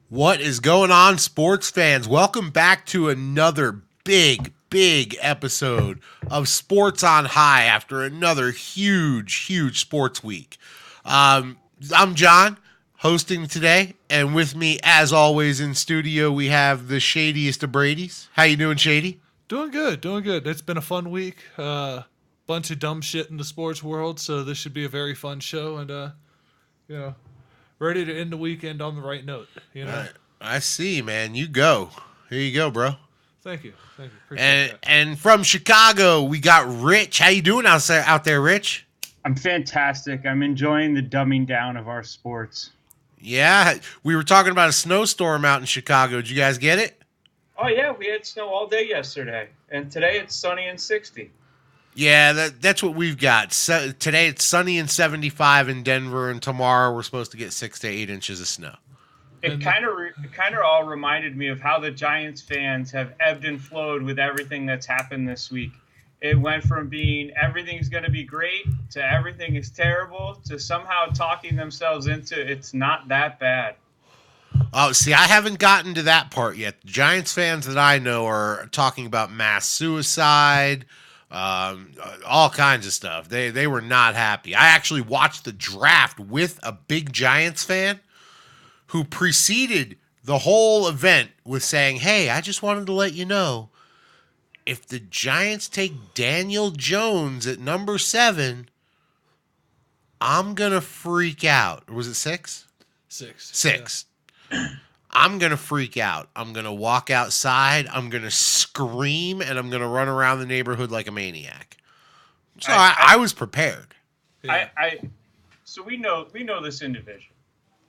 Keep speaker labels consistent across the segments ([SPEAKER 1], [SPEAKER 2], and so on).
[SPEAKER 1] What is going on, sports fans? Welcome back to another big episode of Sports on High after another huge sports week. I'm John, hosting today, and with me, as always, in studio, we have the shadiest of Brady's. How you doing, Shady?
[SPEAKER 2] Doing good, doing good. It's been a fun week. Bunch of dumb shit in the sports world, so this should be a very fun show. And you know, ready to end the weekend on the right note.
[SPEAKER 1] I see, man. You go. Here you go, bro.
[SPEAKER 2] Thank you, appreciate
[SPEAKER 1] And
[SPEAKER 2] that.
[SPEAKER 1] and from Chicago, we got Rich. How you doing out there, Rich?
[SPEAKER 3] I'm fantastic. I'm enjoying the dumbing down of our sports.
[SPEAKER 1] Yeah, we were talking about a snowstorm out in Chicago. Did you guys get it?
[SPEAKER 4] Oh yeah, we had snow all day yesterday, and today it's sunny and 60.
[SPEAKER 1] Yeah, that's what we've got. Today it's sunny and 75 in Denver, and tomorrow we're supposed to get 6 to 8 inches of snow.
[SPEAKER 4] It kind of all reminded me of how the Giants fans have ebbed and flowed with everything that's happened this week. It went from being everything's going to be great to everything is terrible to somehow talking themselves into it's not that bad.
[SPEAKER 1] Oh, see, I haven't gotten to that part yet. The Giants fans that I know are talking about mass suicide, all kinds of stuff. They were not happy. I actually watched the draft with a big Giants fan who preceded the whole event with saying, "Hey, I just wanted to let you know, if the Giants take Daniel Jones at number 7, I'm going to freak out." Or was it 6?
[SPEAKER 2] 6.
[SPEAKER 1] 6. I'm going to freak out. I'm going to walk outside. I'm going to scream, and I'm going to run around the neighborhood like a maniac. So I was prepared.
[SPEAKER 2] Yeah.
[SPEAKER 4] So we know this individual.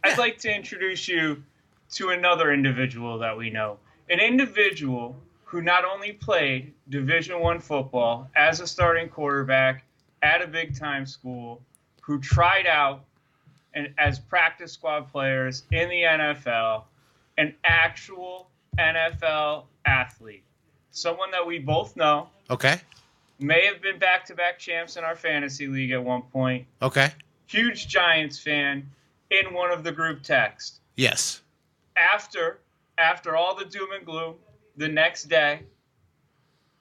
[SPEAKER 4] I'd like to introduce you to another individual that we know. An individual who not only played Division I football as a starting quarterback at a big-time school, who tried out and as practice squad players in the NFL, an actual NFL athlete, someone that we both know,
[SPEAKER 1] Okay.
[SPEAKER 4] may have been back-to-back champs in our fantasy league at one point,
[SPEAKER 1] Okay.
[SPEAKER 4] huge Giants fan, in one of the group texts.
[SPEAKER 1] Yes.
[SPEAKER 4] After all the doom and gloom, the next day,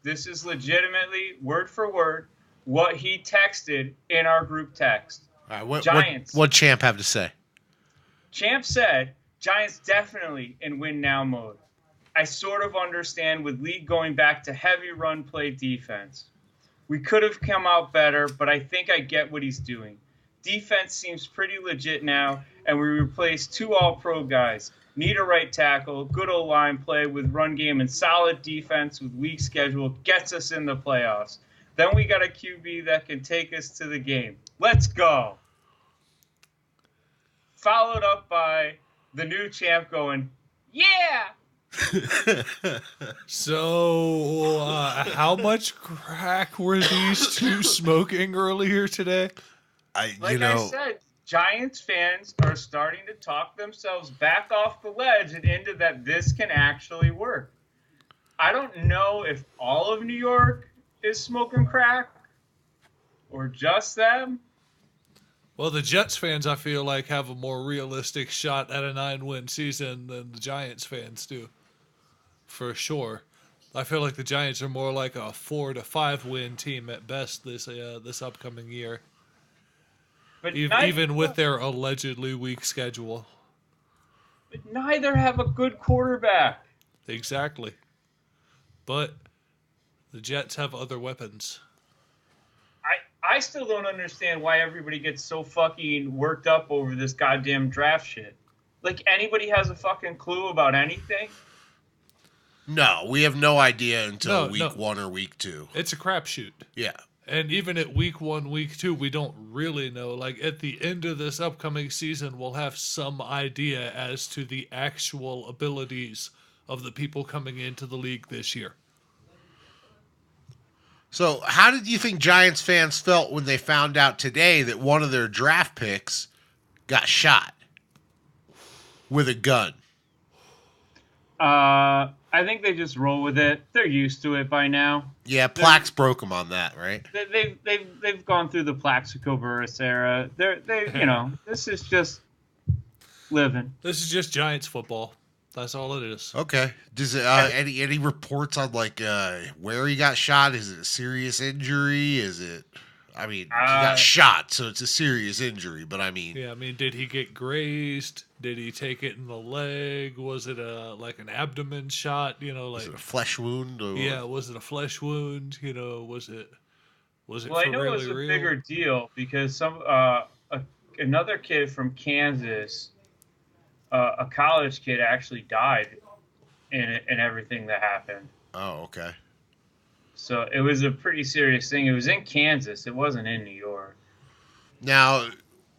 [SPEAKER 4] this is legitimately, word for word, what he texted in our group text.
[SPEAKER 1] All right,
[SPEAKER 4] Giants.
[SPEAKER 1] What Champ have to say?
[SPEAKER 4] Champ said, Giants definitely in win now mode. I sort of understand with league going back to heavy run play defense. We could have come out better, but I think I get what he's doing. Defense seems pretty legit now, and we replaced 2 all-pro guys. Need a right tackle, good old line play with run game, and solid defense with weak schedule gets us in the playoffs. Then we got a QB that can take us to the game. Let's go. Followed up by the new champ going, yeah!
[SPEAKER 2] So, how much crack were these two smoking earlier today?
[SPEAKER 4] I said, Giants fans are starting to talk themselves back off the ledge and into that this can actually work. I don't know if all of New York is smoking crack or just them.
[SPEAKER 2] Well, the Jets fans, I feel like, have a more realistic shot at a 9-win season than the Giants fans do, for sure. I feel like the Giants are more like a 4 to 5 win team at best this upcoming year.
[SPEAKER 4] But
[SPEAKER 2] Even with their allegedly weak schedule.
[SPEAKER 4] But neither have a good quarterback.
[SPEAKER 2] Exactly. But the Jets have other weapons.
[SPEAKER 4] I still don't understand why everybody gets so fucking worked up over this goddamn draft shit. Like, anybody has a fucking clue about anything?
[SPEAKER 1] No, we have no idea until
[SPEAKER 2] No,
[SPEAKER 1] week 1 or week 2.
[SPEAKER 2] It's a crapshoot.
[SPEAKER 1] Yeah.
[SPEAKER 2] And even at week 1, week 2, we don't really know. Like, at the end of this upcoming season, we'll have some idea as to the actual abilities of the people coming into the league this year.
[SPEAKER 1] So, how did you think Giants fans felt when they found out today that one of their draft picks got shot with a gun?
[SPEAKER 3] I think they just roll with it. They're used to it by now.
[SPEAKER 1] Yeah, Plax broke them on that, right?
[SPEAKER 3] They've gone through the Plaxico Burress era. This is just living.
[SPEAKER 2] This is just Giants football. That's all it is.
[SPEAKER 1] Okay. Does it any reports on like where he got shot? Is it a serious injury? Is it? I mean, he got shot, so it's a serious injury. But I mean,
[SPEAKER 2] Yeah, I mean, did he get grazed? Did he take it in the leg? Was it like an abdomen shot? You know,
[SPEAKER 1] is
[SPEAKER 2] like
[SPEAKER 1] it a flesh wound? Or...
[SPEAKER 2] yeah, was it a flesh wound? You know, was it
[SPEAKER 4] Well,
[SPEAKER 2] for
[SPEAKER 4] I know
[SPEAKER 2] really
[SPEAKER 4] it was a
[SPEAKER 2] real?
[SPEAKER 4] bigger deal because another kid from Kansas, a college kid, actually died in everything that happened.
[SPEAKER 1] Oh, okay.
[SPEAKER 4] So it was a pretty serious thing. It was in Kansas. It wasn't in New York.
[SPEAKER 1] Now,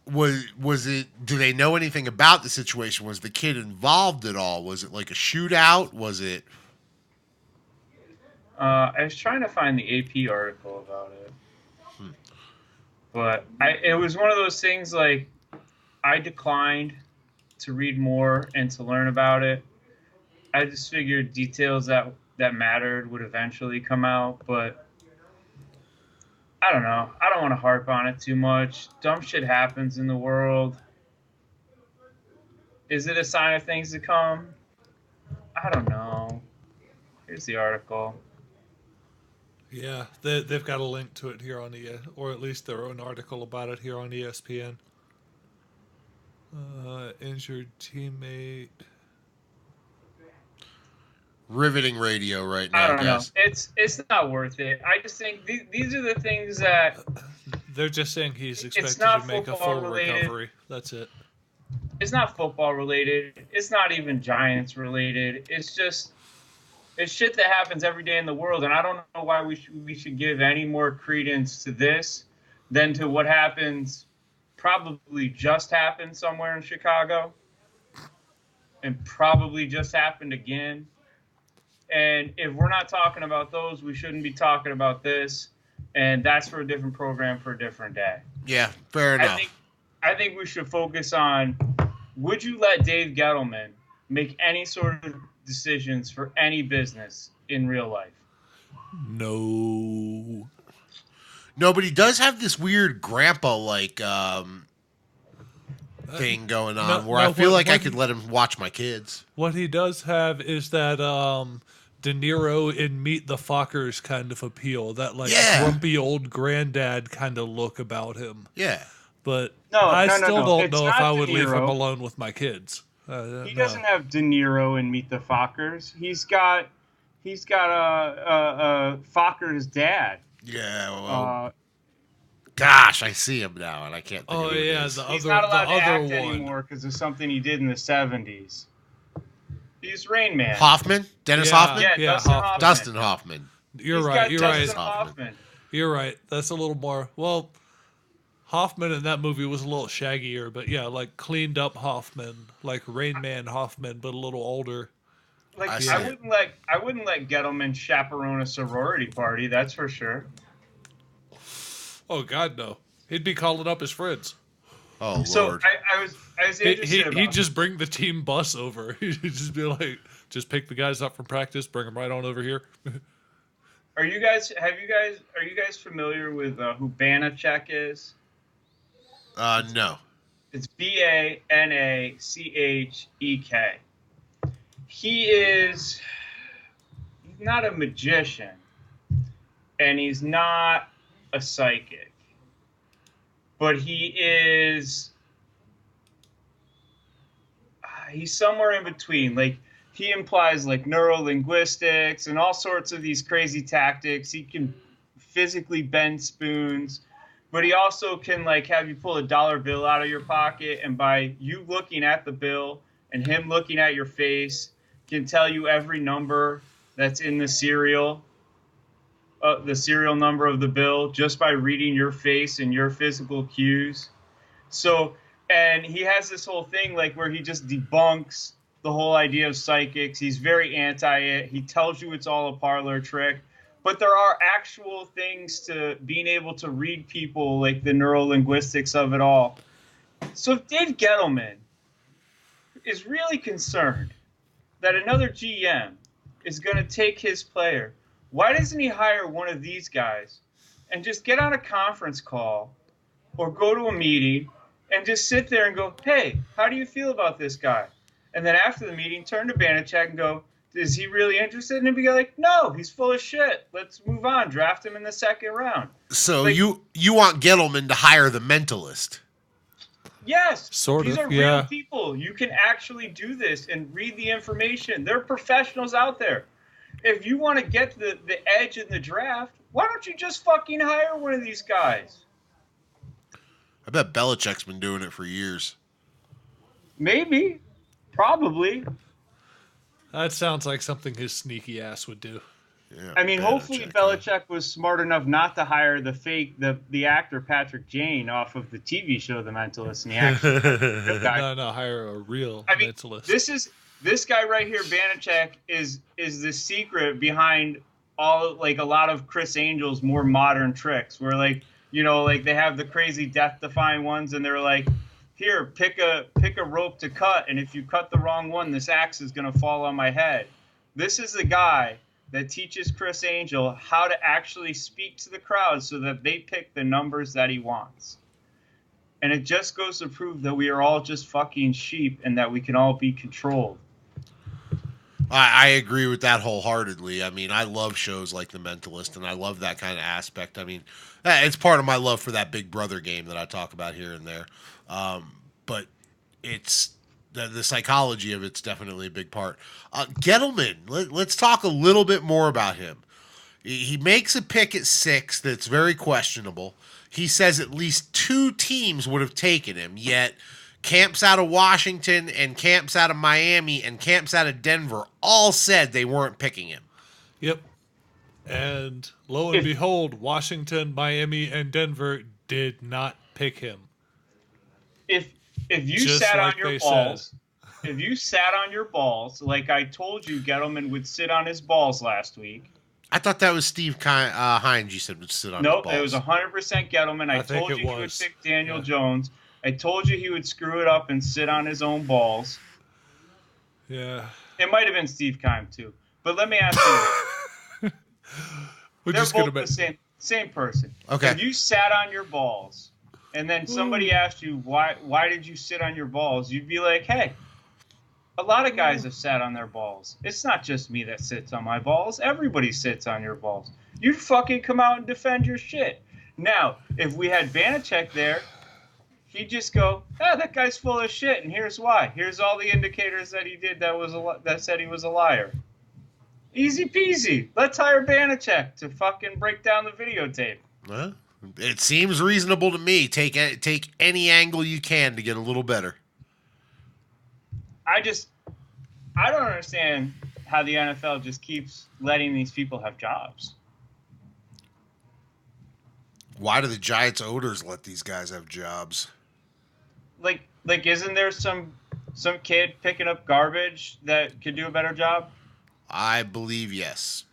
[SPEAKER 1] was it? Do they know anything about the situation? Was the kid involved at all? Was it like a shootout? Was it?
[SPEAKER 4] I was trying to find the AP article about it, but it was one of those things like I declined to read more and to learn about it. I just figured details that mattered would eventually come out, but I don't know. I don't want to harp on it too much. Dumb shit happens in the world. Is it a sign of things to come? I don't know. Here's the article.
[SPEAKER 2] Yeah, they've got a link to it here on or at least their own article about it here on ESPN. Injured teammate.
[SPEAKER 1] Riveting radio right now,
[SPEAKER 4] I don't
[SPEAKER 1] guys.
[SPEAKER 4] know. It's not worth it. I just think these are the things that
[SPEAKER 2] they're just saying he's expected
[SPEAKER 4] not
[SPEAKER 2] to make a
[SPEAKER 4] football
[SPEAKER 2] full
[SPEAKER 4] related.
[SPEAKER 2] recovery. That's it.
[SPEAKER 4] It's not football related. It's not even Giants related. It's shit that happens every day in the world, and I don't know why we should give any more credence to this than to what happens. Probably just happened somewhere in Chicago, and probably just happened again. And if we're not talking about those, we shouldn't be talking about this. And that's for a different program for a different day.
[SPEAKER 1] Yeah, fair enough.
[SPEAKER 4] I think we should focus on, would you let Dave Gettleman make any sort of decisions for any business in real life?
[SPEAKER 2] No.
[SPEAKER 1] No, but he does have this weird grandpa-like thing going on where I feel like I could let him watch my kids.
[SPEAKER 2] What he does have is that De Niro in Meet the Fockers kind of appeal, that grumpy old granddad kind of look about him.
[SPEAKER 1] Yeah.
[SPEAKER 2] But
[SPEAKER 3] No,
[SPEAKER 2] I
[SPEAKER 3] no,
[SPEAKER 2] still
[SPEAKER 3] no.
[SPEAKER 2] don't
[SPEAKER 3] It's
[SPEAKER 2] know if
[SPEAKER 3] not
[SPEAKER 2] I
[SPEAKER 3] De
[SPEAKER 2] would leave him
[SPEAKER 3] Niro.
[SPEAKER 2] alone with my kids.
[SPEAKER 3] He doesn't have De Niro in Meet the Fockers. He's got Focker's dad.
[SPEAKER 1] Yeah. Well, gosh, I see him now, and I can't think of who it is.
[SPEAKER 3] He's not allowed to act anymore because of something he did in the 70s. He's Rain Man.
[SPEAKER 1] Hoffman? Dennis Hoffman?
[SPEAKER 4] Yeah,
[SPEAKER 1] Dustin Hoffman.
[SPEAKER 2] You're right.
[SPEAKER 4] Hoffman.
[SPEAKER 2] You're right. That's a little more. Well, Hoffman in that movie was a little shaggier, but yeah, like cleaned up Hoffman, like Rain Man Hoffman, but a little older.
[SPEAKER 4] Like I wouldn't let Gettleman chaperone a sorority party. That's for sure.
[SPEAKER 2] Oh God, no! He'd be calling up his friends.
[SPEAKER 1] Oh
[SPEAKER 4] so
[SPEAKER 1] Lord!
[SPEAKER 4] I was interested.
[SPEAKER 2] He'd just bring the team bus over. He'd just be like, just pick the guys up from practice, bring them right on over here.
[SPEAKER 4] Are you guys familiar with who Banachek is?
[SPEAKER 1] No.
[SPEAKER 4] It's Banachek. He's not a magician, and he's not a psychic, but he's somewhere in between. Like, he implies like neurolinguistics and all sorts of these crazy tactics. He can physically bend spoons, but he also can like have you pull a dollar bill out of your pocket, and by you looking at the bill and him looking at your face, can tell you every number that's in the serial number of the bill just by reading your face and your physical cues. So, and he has this whole thing like where he just debunks the whole idea of psychics. He's very anti it. He tells you it's all a parlor trick. But there are actual things to being able to read people, like the neurolinguistics of it all. So if Dave Gettleman is really concerned that another GM is going to take his player, why doesn't he hire one of these guys and just get on a conference call or go to a meeting and just sit there and go, hey, how do you feel about this guy? And then after the meeting, turn to Banachek and go, is he really interested? And he'd be like, no, he's full of shit. Let's move on. Draft him in the second round.
[SPEAKER 1] So
[SPEAKER 4] Like,
[SPEAKER 1] you want Gettleman to hire the mentalist?
[SPEAKER 4] Yes.
[SPEAKER 2] Sort
[SPEAKER 4] These
[SPEAKER 2] of,
[SPEAKER 4] are
[SPEAKER 2] yeah.
[SPEAKER 4] real people. You can actually do this and read the information. There are professionals out there. If you want to get the edge in the draft, why don't you just fucking hire one of these guys?
[SPEAKER 1] I bet Belichick's been doing it for years.
[SPEAKER 4] Maybe. Probably.
[SPEAKER 2] That sounds like something his sneaky ass would do.
[SPEAKER 1] Yeah,
[SPEAKER 4] I mean, hopefully Belichick was smart enough not to hire the actor Patrick Jane off of the TV show The Mentalist, and he actually hired a real guy.
[SPEAKER 2] No, hire a real mentalist.
[SPEAKER 4] This guy right here, Banachek, is the secret behind all, like, a lot of Chris Angel's more modern tricks, where, like, you know, like, they have the crazy death-defying ones, and they're like, here, pick a rope to cut, and if you cut the wrong one, this axe is going to fall on my head. This is the guy that teaches Chris Angel how to actually speak to the crowd so that they pick the numbers that he wants. And it just goes to prove that we are all just fucking sheep and that we can all be controlled.
[SPEAKER 1] I agree with that wholeheartedly. I mean, I love shows like The Mentalist, and I love that kind of aspect. I mean, it's part of my love for that Big Brother game that I talk about here and there. But it's the psychology of it's definitely a big part. Gettleman, let's talk a little bit more about him. He makes a pick at 6 that's very questionable. He says at least 2 teams would have taken him, yet camps out of Washington and camps out of Miami and camps out of Denver all said they weren't picking him.
[SPEAKER 2] Yep. And lo and behold, Washington, Miami, and Denver did not pick him.
[SPEAKER 4] If you
[SPEAKER 2] Just
[SPEAKER 4] sat
[SPEAKER 2] like
[SPEAKER 4] on your
[SPEAKER 2] they
[SPEAKER 4] balls, if you sat on your balls, like I told you Gettleman would sit on his balls last week.
[SPEAKER 1] I thought that was Steve Hines you said would sit on his balls.
[SPEAKER 4] Nope, it was 100% Gettleman. I told you he would pick Daniel Jones. I told you he would screw it up and sit on his own balls.
[SPEAKER 2] Yeah.
[SPEAKER 4] It might have been Steve Keim, too. But let me ask you. They're both the same person.
[SPEAKER 1] Okay.
[SPEAKER 4] If you sat on your balls and then somebody asked you, why did you sit on your balls? You'd be like, hey, a lot of guys have sat on their balls. It's not just me that sits on my balls. Everybody sits on your balls. You'd fucking come out and defend your shit. Now, if we had Banachek there, he'd just go, that guy's full of shit, and here's why. Here's all the indicators that he did that said he was a liar. Easy peasy. Let's hire Banachek to fucking break down the videotape.
[SPEAKER 1] Well, it seems reasonable to me. Take any angle you can to get a little better.
[SPEAKER 4] I don't understand how the NFL just keeps letting these people have jobs.
[SPEAKER 1] Why do the Giants owners let these guys have jobs?
[SPEAKER 4] Like isn't there some kid picking up garbage that could do a better job?
[SPEAKER 1] I believe yes.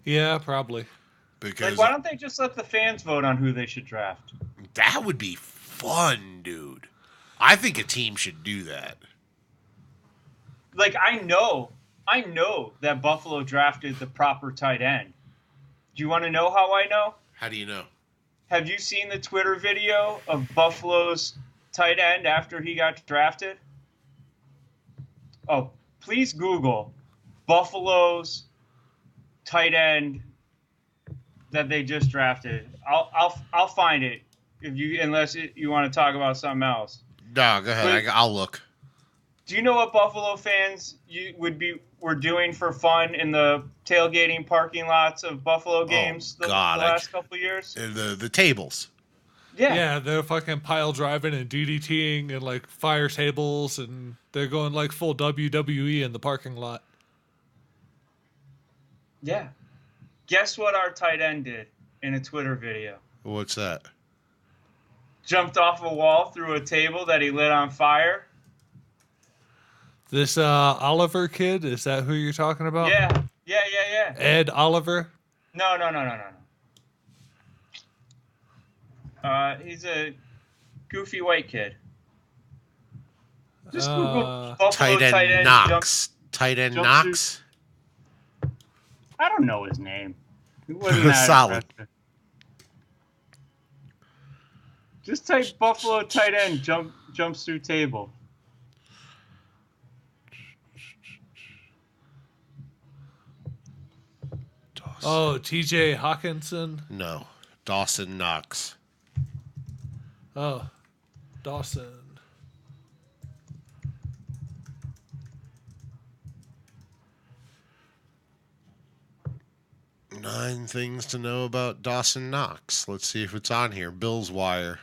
[SPEAKER 2] Yeah, probably.
[SPEAKER 1] Because
[SPEAKER 4] why don't they just let the fans vote on who they should draft?
[SPEAKER 1] That would be fun, dude. I think a team should do that.
[SPEAKER 4] Like, I know that Buffalo drafted the proper tight end. Do you want to know how I know?
[SPEAKER 1] How do you know?
[SPEAKER 4] Have you seen the Twitter video of Buffalo's tight end after he got drafted? Oh, please Google Buffalo's tight end that they just drafted. I'll find it unless you want to talk about something else.
[SPEAKER 1] No, go ahead. I'll look.
[SPEAKER 4] Do you know what Buffalo fans were doing for fun in the tailgating parking lots of Buffalo games the last couple of years?
[SPEAKER 1] The tables.
[SPEAKER 4] Yeah.
[SPEAKER 2] Yeah, they're fucking pile driving and DDTing and like fire tables, and they're going like full WWE in the parking lot.
[SPEAKER 4] Yeah. Guess what our tight end did in a Twitter video?
[SPEAKER 1] What's that?
[SPEAKER 4] Jumped off a wall through a table that he lit on fire.
[SPEAKER 2] This Oliver kid, is that who you're talking about?
[SPEAKER 4] Yeah.
[SPEAKER 2] Ed Oliver?
[SPEAKER 4] No. He's a goofy white kid. Just Google Buffalo
[SPEAKER 1] tight end Knox. Tight end Knox?
[SPEAKER 4] I don't know his name. It wasn't that
[SPEAKER 1] solid.
[SPEAKER 4] impressive. Just type Buffalo tight end jumps through table.
[SPEAKER 2] Oh, T.J. Hawkinson.
[SPEAKER 1] No, Dawson Knox.
[SPEAKER 2] Oh, Dawson.
[SPEAKER 1] Nine things to know about Dawson Knox. Let's see if it's on here. Bills Wire.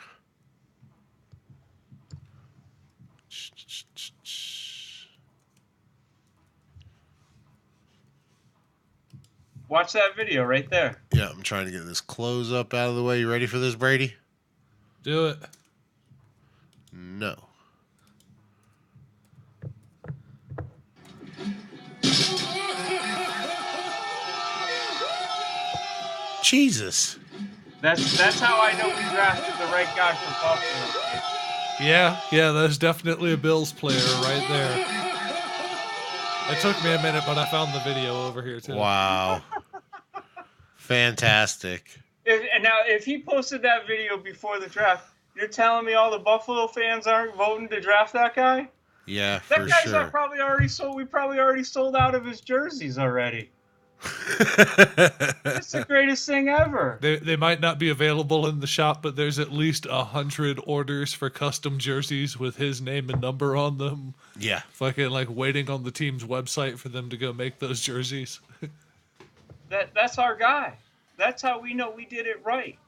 [SPEAKER 4] Watch that video right there.
[SPEAKER 1] Yeah, I'm trying to get this close up out of the way. You ready for this, Brady?
[SPEAKER 2] Do it.
[SPEAKER 1] No. Jesus.
[SPEAKER 4] That's how I know we drafted the right guy for Buffalo.
[SPEAKER 2] Yeah, that's definitely a Bills player right there. It took me a minute, but I found the video over here too.
[SPEAKER 1] Wow. Fantastic.
[SPEAKER 4] If he posted that video before the draft, you're telling me all the Buffalo fans aren't voting to draft that guy?
[SPEAKER 1] Yeah,
[SPEAKER 4] That
[SPEAKER 1] for
[SPEAKER 4] guy's
[SPEAKER 1] sure.
[SPEAKER 4] probably already sold. We probably already sold out of his jerseys already. It's the greatest thing ever.
[SPEAKER 2] They might not be available in the shop, but there's at least 100 orders for custom jerseys with his name and number on them.
[SPEAKER 1] Yeah.
[SPEAKER 2] Fucking like waiting on the team's website for them to go make those jerseys.
[SPEAKER 4] That's our guy. That's how we know we did it right.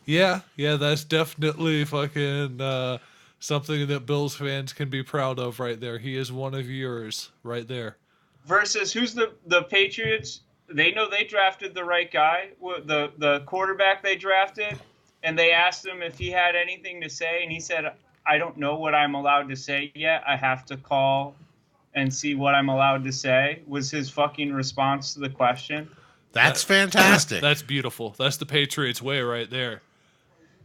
[SPEAKER 2] Yeah, that's definitely fucking something that Bills fans can be proud of right there. He is one of yours right there.
[SPEAKER 4] Versus who's the Patriots? They know they drafted the right guy, the quarterback they drafted, and they asked him if he had anything to say, and he said, I don't know what I'm allowed to say yet. I have to call and see what I'm allowed to say, was his fucking response to the question.
[SPEAKER 1] That's fantastic.
[SPEAKER 2] That's beautiful. That's the Patriots way right there.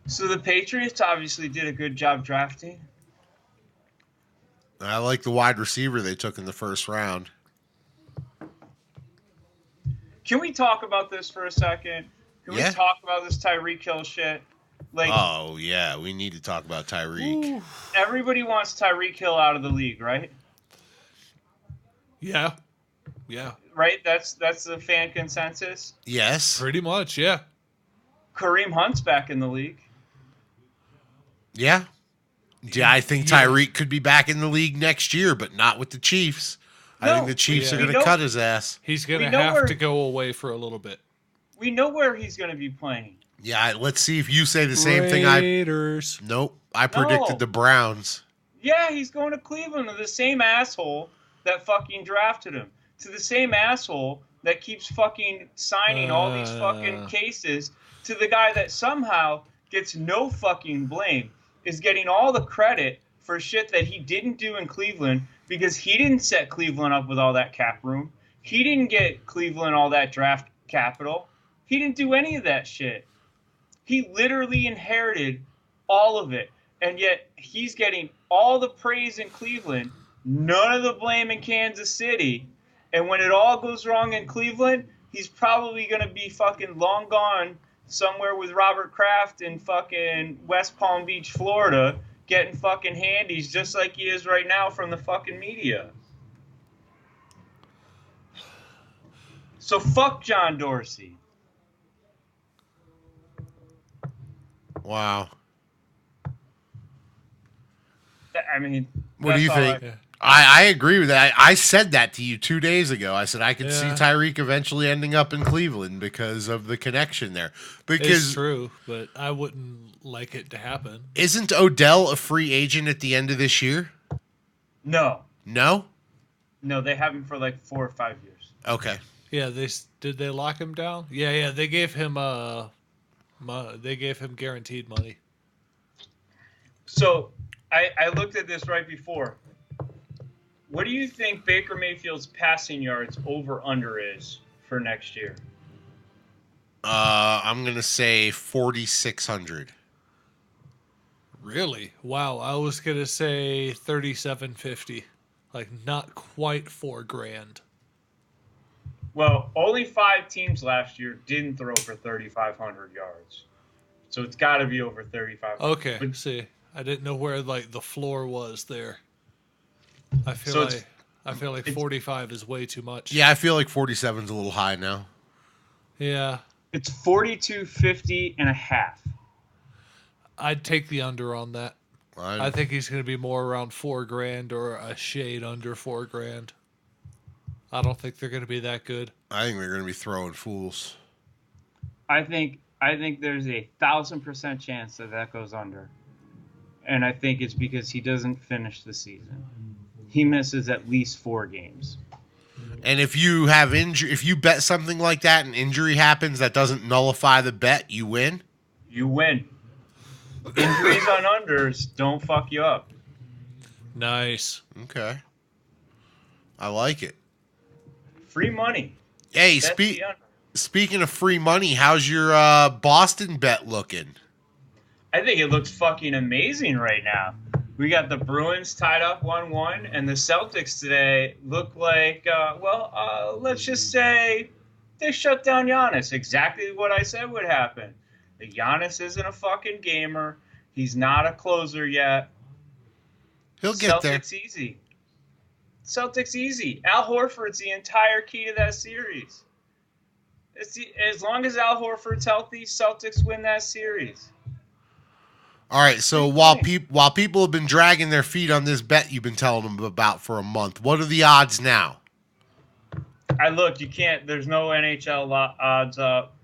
[SPEAKER 4] So the Patriots obviously did a good job drafting.
[SPEAKER 1] I like the wide receiver they took in the first round.
[SPEAKER 4] Can we talk about this for a second? Can we talk about this Tyreek Hill shit? Like,
[SPEAKER 1] oh, yeah, we need to talk about Tyreek.
[SPEAKER 4] Everybody wants Tyreek Hill out of the league, right?
[SPEAKER 2] Yeah.
[SPEAKER 4] Right? That's the fan consensus?
[SPEAKER 1] Yes.
[SPEAKER 2] Pretty much, yeah.
[SPEAKER 4] Kareem Hunt's back in the league.
[SPEAKER 1] Yeah. Yeah, I think Tyreek could be back in the league next year, but not with the Chiefs. I think the Chiefs are going to cut his ass.
[SPEAKER 2] He's going to have to go away for a little bit.
[SPEAKER 4] We know where he's going to be playing.
[SPEAKER 1] Yeah, let's see if you say the same thing.
[SPEAKER 2] Raiders.
[SPEAKER 1] Nope. I predicted the Browns.
[SPEAKER 4] Yeah, he's going to Cleveland to the same asshole that fucking drafted him. To the same asshole that keeps fucking signing all these fucking cases. To the guy that somehow gets no fucking blame. Is getting all the credit for shit that he didn't do in Cleveland because he didn't set Cleveland up with all that cap room. He didn't get Cleveland all that draft capital. He didn't do any of that shit. He literally inherited all of it. And yet he's getting all the praise in Cleveland, none of the blame in Kansas City. And when it all goes wrong in Cleveland, he's probably going to be fucking long gone somewhere with Robert Kraft in fucking West Palm Beach, Florida, getting fucking handies just like he is right now from the fucking media. So fuck John Dorsey.
[SPEAKER 1] Wow.
[SPEAKER 4] I mean,
[SPEAKER 1] what do you think? I agree with that. I said that to you 2 days ago. I said I could see Tyreek eventually ending up in Cleveland because of the connection there. Because
[SPEAKER 2] it's true, but I wouldn't like it to happen.
[SPEAKER 1] Isn't Odell a free agent at the end of this year?
[SPEAKER 4] No.
[SPEAKER 1] No?
[SPEAKER 4] No, they have him for like 4 or 5 years.
[SPEAKER 1] Okay.
[SPEAKER 2] Yeah, did they lock him down? Yeah, they gave him guaranteed money.
[SPEAKER 4] So I looked at this right before. What do you think Baker Mayfield's passing yards over-under is for next year?
[SPEAKER 1] I'm going to say 4,600.
[SPEAKER 2] Really? Wow, I was going to say 3,750. Like, not quite $4,000.
[SPEAKER 4] Well, only 5 teams last year didn't throw for 3,500 yards. So it's got to be over 3,500.
[SPEAKER 2] Okay,
[SPEAKER 4] But,
[SPEAKER 2] see. I didn't know where, like, the floor was there. I feel like 45 is way too much.
[SPEAKER 1] Yeah, I feel like 47 is a little high now.
[SPEAKER 2] Yeah.
[SPEAKER 4] It's 42.50.5.
[SPEAKER 2] I'd take the under on that. I think he's going to be more around $4,000 or a shade under $4,000. I don't think they're going to be that good.
[SPEAKER 1] I think they're going to be throwing fools.
[SPEAKER 4] I think there's 1,000% chance that goes under, and I think it's because he doesn't finish the season. He misses at least 4 games.
[SPEAKER 1] And if you have if you bet something like that and injury happens, that doesn't nullify the bet. You win.
[SPEAKER 4] You win. Injuries on unders don't fuck you up.
[SPEAKER 2] Nice.
[SPEAKER 1] Okay. I like it.
[SPEAKER 4] Free money.
[SPEAKER 1] Hey, speaking of free money, how's your Boston bet looking?
[SPEAKER 4] I think it looks fucking amazing right now. We got the Bruins tied up 1-1, and the Celtics today look like, let's just say they shut down Giannis. Exactly what I said would happen. The Giannis isn't a fucking gamer. He's not a closer yet.
[SPEAKER 1] He'll get there.
[SPEAKER 4] Celtics easy. Celtics easy. Al Horford's the entire key to that series. As long as Al Horford's healthy, Celtics win that series.
[SPEAKER 1] All right, so while people have been dragging their feet on this bet you've been telling them about for a month, what are the odds now?
[SPEAKER 4] You can't. There's no NHL odds up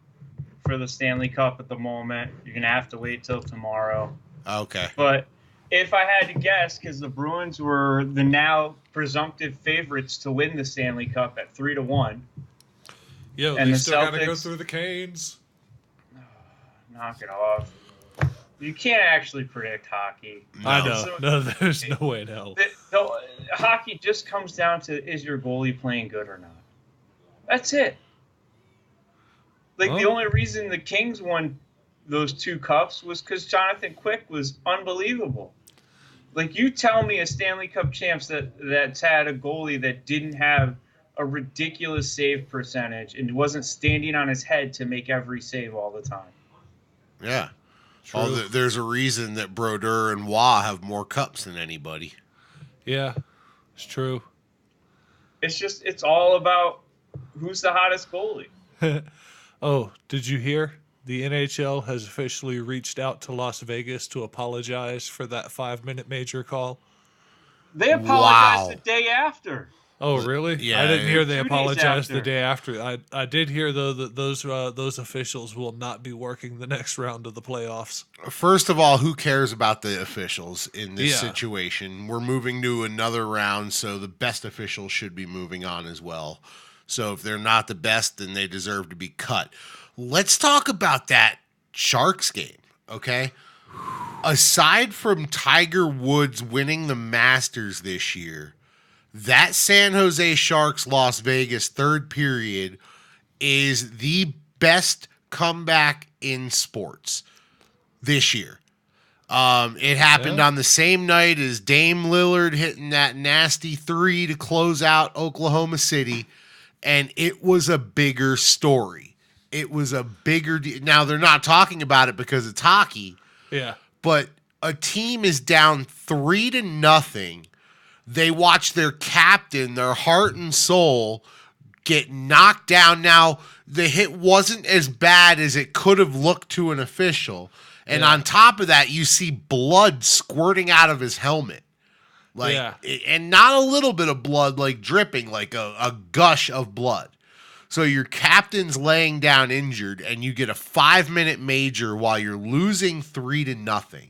[SPEAKER 4] for the Stanley Cup at the moment. You're gonna have to wait till tomorrow.
[SPEAKER 1] Okay.
[SPEAKER 4] But if I had to guess, because the Bruins were the now presumptive favorites to win the Stanley Cup at 3-1.
[SPEAKER 2] Yo,
[SPEAKER 4] and
[SPEAKER 2] they
[SPEAKER 4] the
[SPEAKER 2] still got to go
[SPEAKER 4] Celtics-
[SPEAKER 2] through the Canes.
[SPEAKER 4] Knock it off. You can't actually predict hockey.
[SPEAKER 1] No.
[SPEAKER 2] I know.
[SPEAKER 4] So-
[SPEAKER 2] No, there's no way in hell.
[SPEAKER 4] Hockey just comes down to, is your goalie playing good or not? That's it. The only reason the Kings won those 2 cups was because Jonathan Quick was unbelievable. You tell me a Stanley Cup champs that's had a goalie that didn't have a ridiculous save percentage and wasn't standing on his head to make every save all the time.
[SPEAKER 1] Yeah.
[SPEAKER 2] True.
[SPEAKER 1] There's a reason that Brodeur and Waugh have more cups than anybody.
[SPEAKER 2] Yeah, it's true.
[SPEAKER 4] It's all about who's the hottest goalie.
[SPEAKER 2] Oh, did you hear? The NHL has officially reached out to Las Vegas to apologize for that 5-minute major call.
[SPEAKER 4] They apologized
[SPEAKER 1] Wow.
[SPEAKER 4] the day after.
[SPEAKER 2] Oh, really?
[SPEAKER 1] Yeah,
[SPEAKER 2] I didn't hear they
[SPEAKER 4] 2 days
[SPEAKER 2] apologized the
[SPEAKER 4] after.
[SPEAKER 2] day after. I did hear, though, that those officials will not be working the next round of the playoffs.
[SPEAKER 1] First of all, who cares about the officials in this
[SPEAKER 2] Yeah.
[SPEAKER 1] situation? We're moving to another round, so the best officials should be moving on as well. So if they're not the best, then they deserve to be cut. Let's talk about that Sharks game, okay? Aside from Tiger Woods winning the Masters this year, that San Jose Sharks Las Vegas third period is the best comeback in sports this year. It happened on the same night as Dame Lillard hitting that nasty 3 to close out Oklahoma City, and it was a bigger story. It was a bigger deal. Now, they're not talking about it because it's hockey,
[SPEAKER 2] Yeah.
[SPEAKER 1] but a team is down 3-0. They watch their captain, their heart and soul, get knocked down. Now, the hit wasn't as bad as it could have looked to an official. And on top of that, you see blood squirting out of his helmet. And not a little bit of blood, dripping, like a gush of blood. So your captain's laying down injured, and you get a 5-minute major while you're losing 3-0.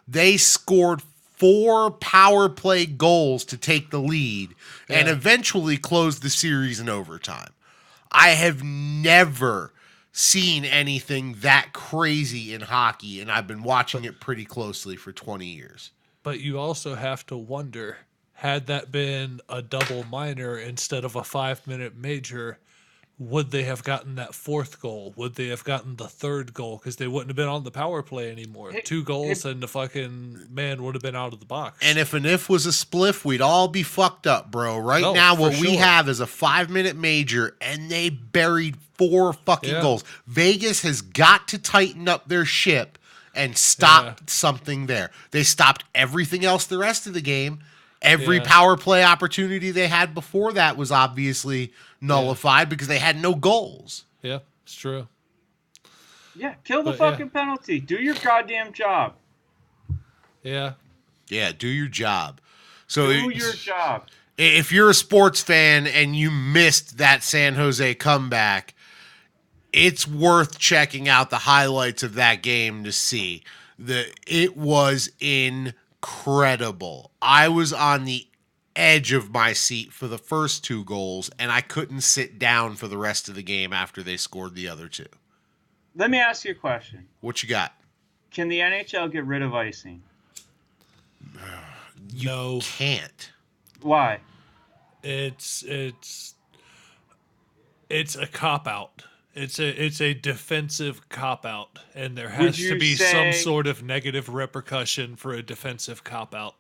[SPEAKER 1] They scored 4 power play goals to take the lead and eventually close the series in overtime. I have never seen anything that crazy in hockey, and I've been watching it pretty closely for 20 years.
[SPEAKER 2] But you also have to wonder, had that been a double minor instead of a 5-minute major, would they have gotten that 4th goal? Would they have gotten the 3rd goal? Because they wouldn't have been on the power play anymore. 2 goals and the fucking man would have been out of the box.
[SPEAKER 1] And if an if was a spliff, we'd all be fucked up, bro. Right
[SPEAKER 2] No,
[SPEAKER 1] now,
[SPEAKER 2] for
[SPEAKER 1] what we
[SPEAKER 2] sure.
[SPEAKER 1] have is a 5-minute major, and they buried 4 fucking goals. Vegas has got to tighten up their ship and stop something there. They stopped everything else the rest of the game. Every power play opportunity they had before that was obviously nullified because they had no goals.
[SPEAKER 2] Yeah. It's true.
[SPEAKER 4] Yeah, kill the fucking penalty. Do your goddamn job.
[SPEAKER 2] Yeah.
[SPEAKER 1] Yeah, do your job. So
[SPEAKER 4] do your job.
[SPEAKER 1] If you're a sports fan and you missed that San Jose comeback, it's worth checking out the highlights of that game to see. It was incredible. I was on the edge of my seat for the first 2 goals, and I couldn't sit down for the rest of the game after they scored the other 2.
[SPEAKER 4] Let me ask you a question.
[SPEAKER 1] What you got?
[SPEAKER 4] Can the NHL get rid of icing?
[SPEAKER 2] No.
[SPEAKER 1] Can't.
[SPEAKER 4] Why?
[SPEAKER 2] It's a cop-out. It's a defensive cop-out, and there has to be some sort of negative repercussion for a defensive cop-out.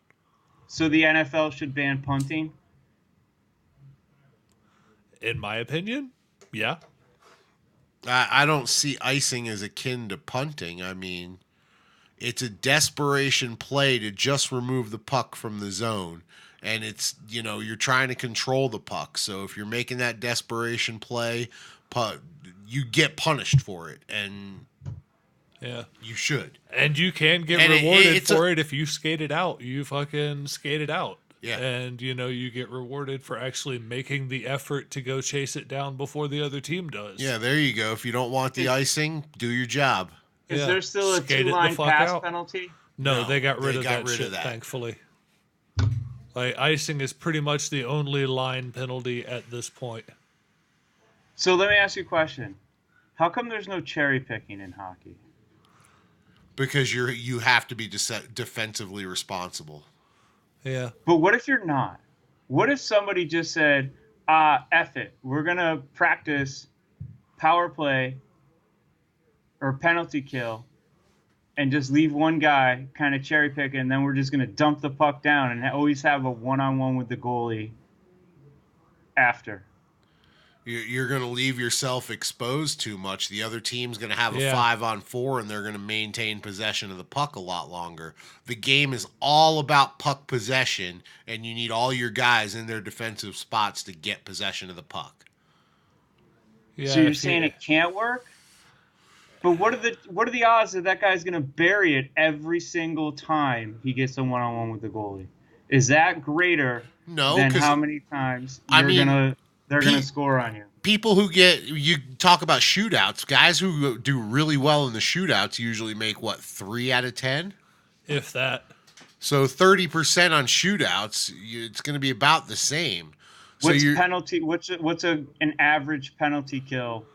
[SPEAKER 4] So the NFL should ban punting?
[SPEAKER 2] In my opinion, yeah.
[SPEAKER 1] I don't see icing as akin to punting. I mean, it's a desperation play to just remove the puck from the zone. And it's, you're trying to control the puck. So if you're making that desperation play, you get punished for it. And you should.
[SPEAKER 2] And you can get rewarded for it if you skate it out. You fucking skate it out.
[SPEAKER 1] Yeah.
[SPEAKER 2] And, you get rewarded for actually making the effort to go chase it down before the other team does.
[SPEAKER 1] Yeah, there you go. If you don't want the icing, do your job.
[SPEAKER 4] Is there still a 2-line pass penalty?
[SPEAKER 2] No, they got rid of that shit, thankfully. Like, icing is pretty much the only line penalty at this point.
[SPEAKER 4] So let me ask you a question. How come there's no cherry picking in hockey?
[SPEAKER 1] Because you have to be defensively responsible.
[SPEAKER 2] Yeah.
[SPEAKER 4] But what if you're not? What if somebody just said, F it. We're going to practice power play or penalty kill and just leave one guy kind of cherry picking, and then we're just going to dump the puck down and always have a one-on-one with the goalie after.
[SPEAKER 1] You're going to leave yourself exposed too much. The other team's going to have a 5-on-4, and they're going to maintain possession of the puck a lot longer. The game is all about puck possession, and you need all your guys in their defensive spots to get possession of the puck.
[SPEAKER 4] Yeah, so you're saying it can't work? But what are the odds that guy's going to bury it every single time he gets a one-on-one with the goalie? Is that greater than how many times they're going to score on you?
[SPEAKER 1] People you talk about shootouts, guys who do really well in the shootouts usually make, 3 out of 10?
[SPEAKER 2] If that.
[SPEAKER 1] So 30% on shootouts, it's going to be about the same.
[SPEAKER 4] What's an average penalty kill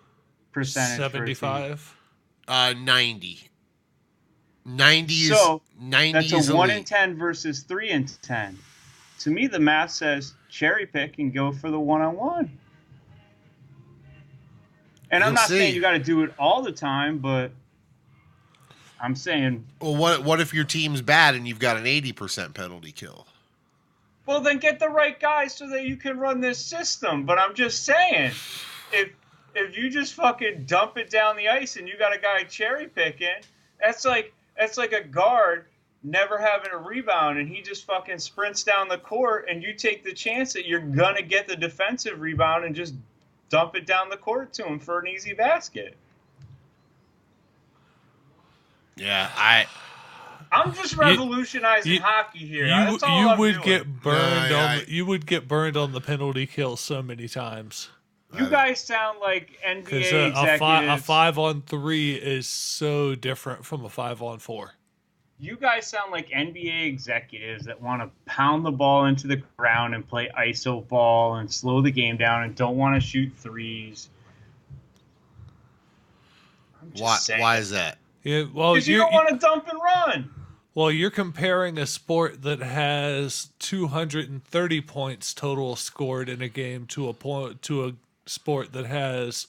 [SPEAKER 4] percentage?
[SPEAKER 2] 75.
[SPEAKER 1] 90. 90 is
[SPEAKER 4] so
[SPEAKER 1] 90
[SPEAKER 4] that's
[SPEAKER 1] is
[SPEAKER 4] a 1
[SPEAKER 1] elite.
[SPEAKER 4] in 10 versus 3 in 10. To me, the math says cherry pick and go for the one-on-one. And I'm not saying you got to do it all the time, but I'm saying.
[SPEAKER 1] Well, what if your team's bad and you've got an 80% penalty kill?
[SPEAKER 4] Well, then get the right guy so that you can run this system. But I'm just saying, if you just fucking dump it down the ice and you got a guy cherry picking, that's like a guard never having a rebound and he just fucking sprints down the court and you take the chance that you're gonna get the defensive rebound and just dump it down the court to him for an easy basket.
[SPEAKER 1] Yeah,
[SPEAKER 4] I'm just revolutionizing hockey here. That's all
[SPEAKER 2] you
[SPEAKER 4] I'm
[SPEAKER 2] would
[SPEAKER 4] doing.
[SPEAKER 2] get burned you would get burned on the penalty kill so many times.
[SPEAKER 4] You guys sound like NBA
[SPEAKER 2] Because
[SPEAKER 4] executives.
[SPEAKER 2] a 5-on-3 is so different from a 5-on-4.
[SPEAKER 4] You guys sound like NBA executives that want to pound the ball into the ground and play iso ball and slow the game down and don't want to shoot threes.
[SPEAKER 1] why is that?
[SPEAKER 2] Yeah, well,
[SPEAKER 4] because you don't want to dump and run.
[SPEAKER 2] Well, you're comparing a sport that has 230 points total scored in a game to a sport that has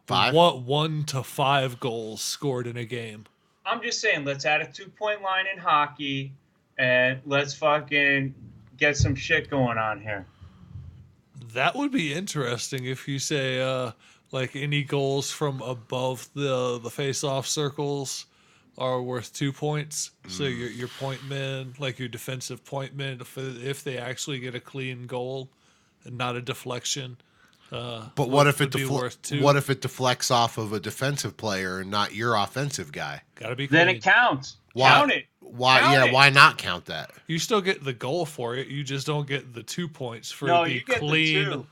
[SPEAKER 2] 1 to 5 goals scored in a game.
[SPEAKER 4] I'm just saying, let's add a 2-point line in hockey, and let's fucking get some shit going on here.
[SPEAKER 2] That would be interesting if you say, like, any goals from above the face-off circles are worth 2 points. So your point men, like your defensive point men, if they actually get a clean goal and not a deflection,
[SPEAKER 1] But what if it
[SPEAKER 2] worth two?
[SPEAKER 1] what if it deflects off of a defensive player and not your offensive guy?
[SPEAKER 2] Gotta be clean.
[SPEAKER 4] Then it counts.
[SPEAKER 1] Why?
[SPEAKER 4] Count it.
[SPEAKER 1] Why?
[SPEAKER 4] Count
[SPEAKER 1] Yeah.
[SPEAKER 4] it.
[SPEAKER 1] Why not count that?
[SPEAKER 2] You still get the goal for it. You just don't get the 2 points for
[SPEAKER 4] No,
[SPEAKER 2] the
[SPEAKER 4] you get the
[SPEAKER 2] clean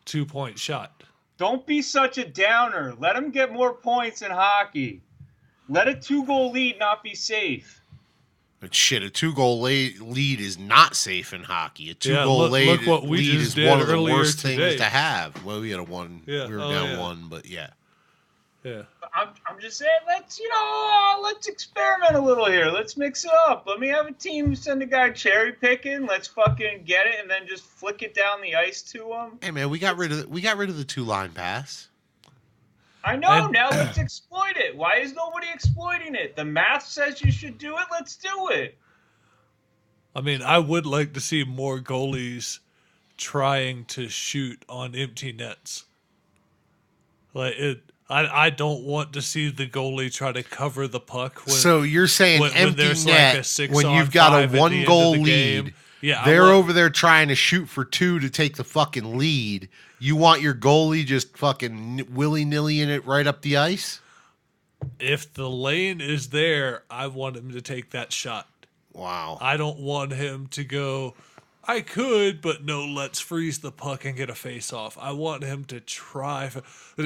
[SPEAKER 4] 2.
[SPEAKER 2] 2-point shot.
[SPEAKER 4] Don't be such a downer. Let them get more points in hockey. Let a 2-goal lead not be safe.
[SPEAKER 1] But shit, a 2-goal lead is not safe in hockey. A 2-goal
[SPEAKER 2] look
[SPEAKER 1] lead
[SPEAKER 2] what we
[SPEAKER 1] is
[SPEAKER 2] just did
[SPEAKER 1] one of the
[SPEAKER 2] earlier
[SPEAKER 1] worst
[SPEAKER 2] today.
[SPEAKER 1] things to have. Well, we had a one.
[SPEAKER 2] Yeah.
[SPEAKER 1] We were down one, but yeah.
[SPEAKER 2] Yeah.
[SPEAKER 4] I'm just saying, let's experiment a little here. Let's mix it up. Let me have a team send a guy cherry picking. Let's fucking get it and then just flick it down the ice to him.
[SPEAKER 1] Hey man, we got rid of the 2-line pass.
[SPEAKER 4] I know. Now let's exploit it. Why is nobody exploiting it? The math says you should do it. Let's do it.
[SPEAKER 2] I mean, I would like to see more goalies trying to shoot on empty nets. I don't want to see the goalie try to cover the puck.
[SPEAKER 1] So you're saying
[SPEAKER 2] when
[SPEAKER 1] empty
[SPEAKER 2] there's
[SPEAKER 1] net
[SPEAKER 2] like a 6
[SPEAKER 1] when
[SPEAKER 2] on
[SPEAKER 1] you've got
[SPEAKER 2] 5
[SPEAKER 1] a
[SPEAKER 2] at the
[SPEAKER 1] 1-goal
[SPEAKER 2] end of the
[SPEAKER 1] lead.
[SPEAKER 2] game. Yeah,
[SPEAKER 1] they're over there trying to shoot for 2 to take the fucking lead. You want your goalie just fucking willy-nilly in it right up the ice?
[SPEAKER 2] If the lane is there, I want him to take that shot.
[SPEAKER 1] Wow.
[SPEAKER 2] I don't want him to go, I could, but no, let's freeze the puck and get a face-off. I want him to try.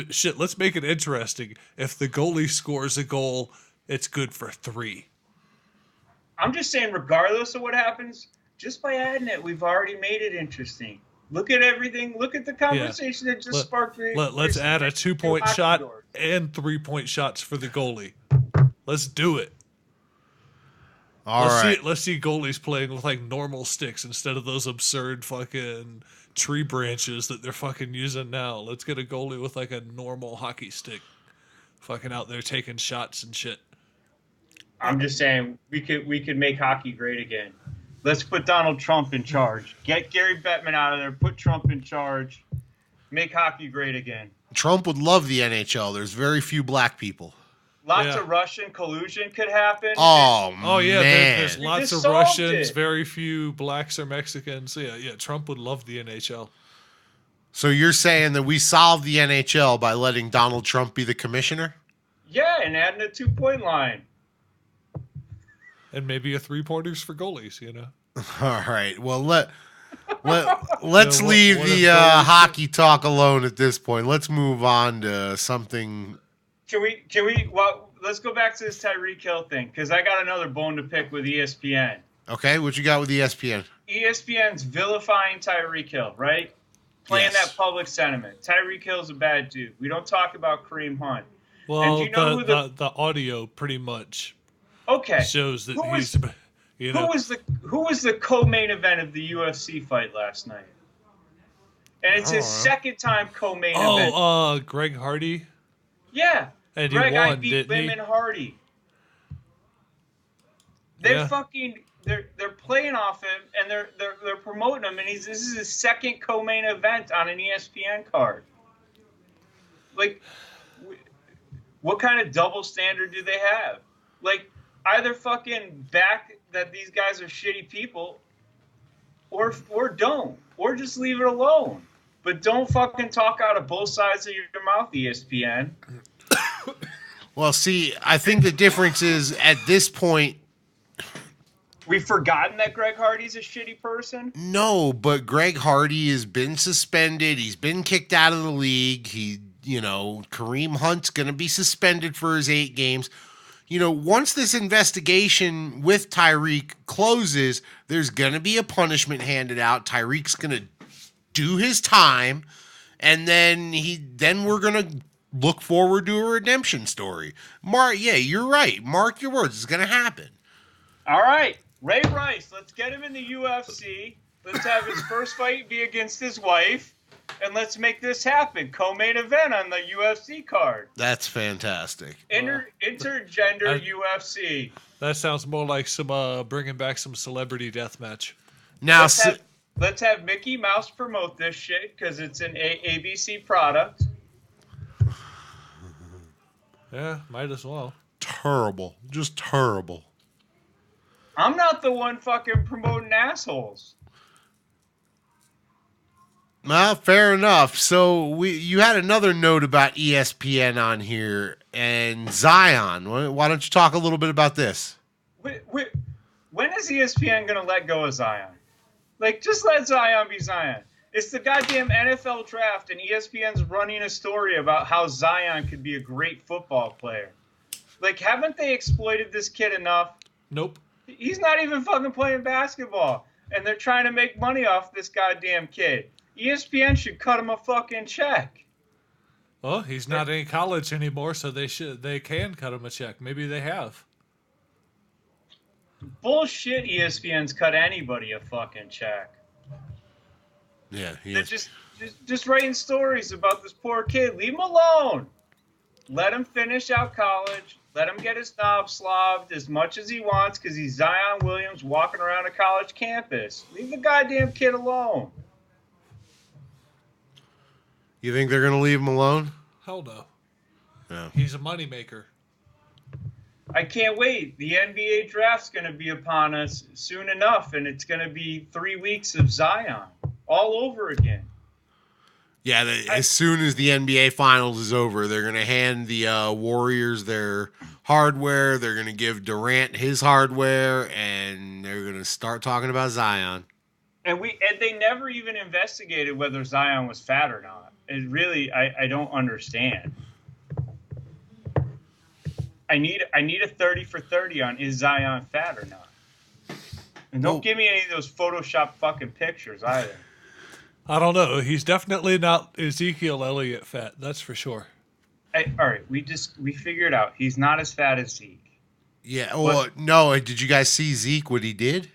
[SPEAKER 2] Shit, let's make it interesting. If the goalie scores a goal, it's good for 3.
[SPEAKER 4] I'm just saying, regardless of what happens, just by adding it, we've already made it interesting. Look at everything. Look at the conversation that just sparked.
[SPEAKER 2] Let's add a 2-point shot and 3-point shots for the goalie. Let's do it. Let's see goalies playing with like normal sticks instead of those absurd fucking tree branches that they're fucking using now. Let's get a goalie with like a normal hockey stick, fucking out there taking shots and shit.
[SPEAKER 4] I'm just saying we could make hockey great again. Let's put Donald Trump in charge. Get Gary Bettman out of there. Put Trump in charge. Make hockey great again.
[SPEAKER 1] Trump would love the NHL. There's very few black people.
[SPEAKER 4] Lots of Russian collusion could happen.
[SPEAKER 2] Oh yeah,
[SPEAKER 1] man.
[SPEAKER 2] there's lots of
[SPEAKER 4] solved
[SPEAKER 2] Russians,
[SPEAKER 4] it.
[SPEAKER 2] very few blacks or Mexicans. Yeah, Trump would love the NHL.
[SPEAKER 1] So you're saying that we solved the NHL by letting Donald Trump be the commissioner?
[SPEAKER 4] Yeah, and adding a 2-point line.
[SPEAKER 2] And maybe a 3-pointers for goalies, you know.
[SPEAKER 1] All right. Well, let's
[SPEAKER 2] what
[SPEAKER 1] leave
[SPEAKER 2] if
[SPEAKER 1] the
[SPEAKER 2] goalies-
[SPEAKER 1] hockey talk alone at this point. Let's move on to something.
[SPEAKER 4] Can we? Well, let's go back to this Tyreek Hill thing because I got another bone to pick with ESPN.
[SPEAKER 1] Okay, what you got with ESPN?
[SPEAKER 4] ESPN's vilifying Tyreek Hill, right? Playing
[SPEAKER 1] Yes.
[SPEAKER 4] that public sentiment. Tyreek Hill's a bad dude. We don't talk about Kareem Hunt.
[SPEAKER 2] Well,
[SPEAKER 4] And do you know who
[SPEAKER 2] the audio pretty much
[SPEAKER 4] Okay.
[SPEAKER 2] shows that
[SPEAKER 4] Who was-
[SPEAKER 2] he's, you know.
[SPEAKER 4] Who was the co-main event of the UFC fight last night? And it's his second time co-main event.
[SPEAKER 2] Greg Hardy.
[SPEAKER 4] Yeah.
[SPEAKER 2] And
[SPEAKER 4] Greg,
[SPEAKER 2] he won,
[SPEAKER 4] I beat
[SPEAKER 2] didn't he?
[SPEAKER 4] Lyman Hardy. They're playing off him and they're promoting him, and this is his second co-main event on an ESPN card. Like, what kind of double standard do they have? Like, either fucking back that these guys are shitty people, or don't, or just leave it alone. But don't fucking talk out of both sides of your mouth, ESPN.
[SPEAKER 1] Well, see, I think the difference is at this point.
[SPEAKER 4] We've forgotten that Greg Hardy's a shitty person?
[SPEAKER 1] No, but Greg Hardy has been suspended. He's been kicked out of the league. Kareem Hunt's going to be suspended for his 8 games. Once this investigation with Tyreek closes, there's going to be a punishment handed out. Tyreek's going to do his time, and then we're going to look forward to a redemption story. You're right. Mark your words. It's going to happen.
[SPEAKER 4] All right. Ray Rice, let's get him in the UFC. Let's have his first fight be against his wife, and let's make this happen. Co-main event on the UFC card.
[SPEAKER 1] That's fantastic.
[SPEAKER 4] Intergender UFC.
[SPEAKER 2] That sounds more like some bringing back some celebrity deathmatch.
[SPEAKER 1] Now,
[SPEAKER 4] let's have Mickey Mouse promote this shit because it's an ABC product.
[SPEAKER 2] Yeah, might as well.
[SPEAKER 1] terrible. Just terrible.
[SPEAKER 4] I'm not the one fucking promoting assholes.
[SPEAKER 1] Well, fair enough. So you had another note about ESPN on here and Zion. Why don't you talk a little bit about this?
[SPEAKER 4] When is ESPN going to let go of Zion? Like, just let Zion be Zion. It's the goddamn NFL draft, and ESPN's running a story about how Zion could be a great football player. Like, haven't they exploited this kid enough?
[SPEAKER 2] Nope.
[SPEAKER 4] He's not even fucking playing basketball, and they're trying to make money off this goddamn kid. ESPN should cut him a fucking check.
[SPEAKER 2] Well, he's not in college anymore, so they can cut him a check. Maybe they have.
[SPEAKER 4] Bullshit, ESPN's cut anybody a fucking check.
[SPEAKER 1] Yeah,
[SPEAKER 4] They're just writing stories about this poor kid. Leave him alone. Let him finish out college. Let him get his knob slobbed as much as he wants because he's Zion Williams walking around a college campus. Leave the goddamn kid alone.
[SPEAKER 1] You think they're going to leave him alone?
[SPEAKER 2] Hell no.
[SPEAKER 1] No.
[SPEAKER 2] He's a moneymaker.
[SPEAKER 4] I can't wait. The NBA draft's going to be upon us soon enough, and it's going to be 3 weeks of Zion all over again.
[SPEAKER 1] Yeah, as soon as the NBA Finals is over, they're going to hand the Warriors their hardware. They're going to give Durant his hardware, and they're going to start talking about Zion.
[SPEAKER 4] And they never even investigated whether Zion was fat or not. It really, I don't understand. I need a 30 for 30 on is Zion fat or not. And don't give me any of those Photoshop fucking pictures either.
[SPEAKER 2] I don't know. He's definitely not Ezekiel Elliott fat. That's for sure.
[SPEAKER 4] All right, we figured out he's not as fat as Zeke.
[SPEAKER 1] Yeah. Well, no. Did you guys see Zeke? What he did?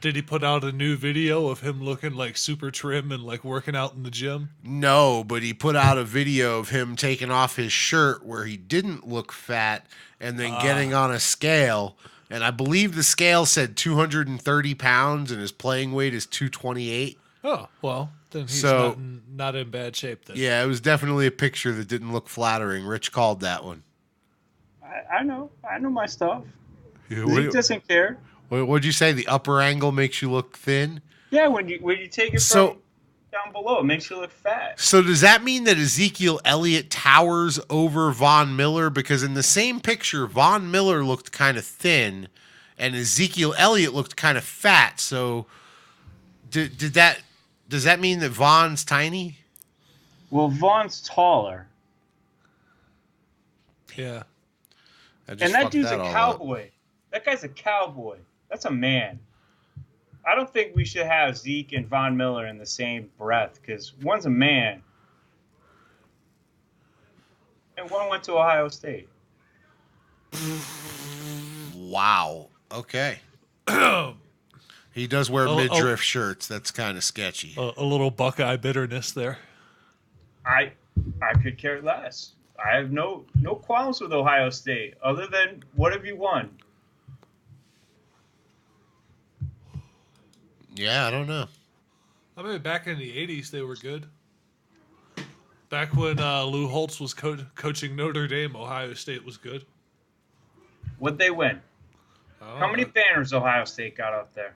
[SPEAKER 2] Did he put out a new video of him looking like super trim and like working out in the gym?
[SPEAKER 1] No, but he put out a video of him taking off his shirt where he didn't look fat and then getting on a scale. And I believe the scale said 230 pounds and his playing weight is 228.
[SPEAKER 2] Oh, well, then he's not in bad shape then.
[SPEAKER 1] Yeah, it was definitely a picture that didn't look flattering. Rich called that one.
[SPEAKER 4] I know my stuff.
[SPEAKER 1] Yeah,
[SPEAKER 4] Zeke doesn't care.
[SPEAKER 1] What'd you say? The upper angle makes you look thin?
[SPEAKER 4] Yeah, when you take it from down below, it makes you look fat.
[SPEAKER 1] So does that mean that Ezekiel Elliott towers over Von Miller? Because in the same picture, Von Miller looked kind of thin, and Ezekiel Elliott looked kind of fat. So does that mean that Von's tiny?
[SPEAKER 4] Well, Von's taller.
[SPEAKER 2] Yeah.
[SPEAKER 4] And that dude's a cowboy. That guy's a cowboy. That's a man. I don't think we should have Zeke and Von Miller in the same breath because one's a man and one went to Ohio State.
[SPEAKER 1] Wow. Okay. He does wear midriff shirts. That's kind of sketchy.
[SPEAKER 2] A little Buckeye bitterness there.
[SPEAKER 4] I could care less. I have no qualms with Ohio State other than what have you won?
[SPEAKER 1] Yeah, I don't know.
[SPEAKER 2] I mean, back in the 80s, they were good. Back when Lou Holtz was coaching Notre Dame, Ohio State was good.
[SPEAKER 4] What'd they win? How many banners Ohio State got up there?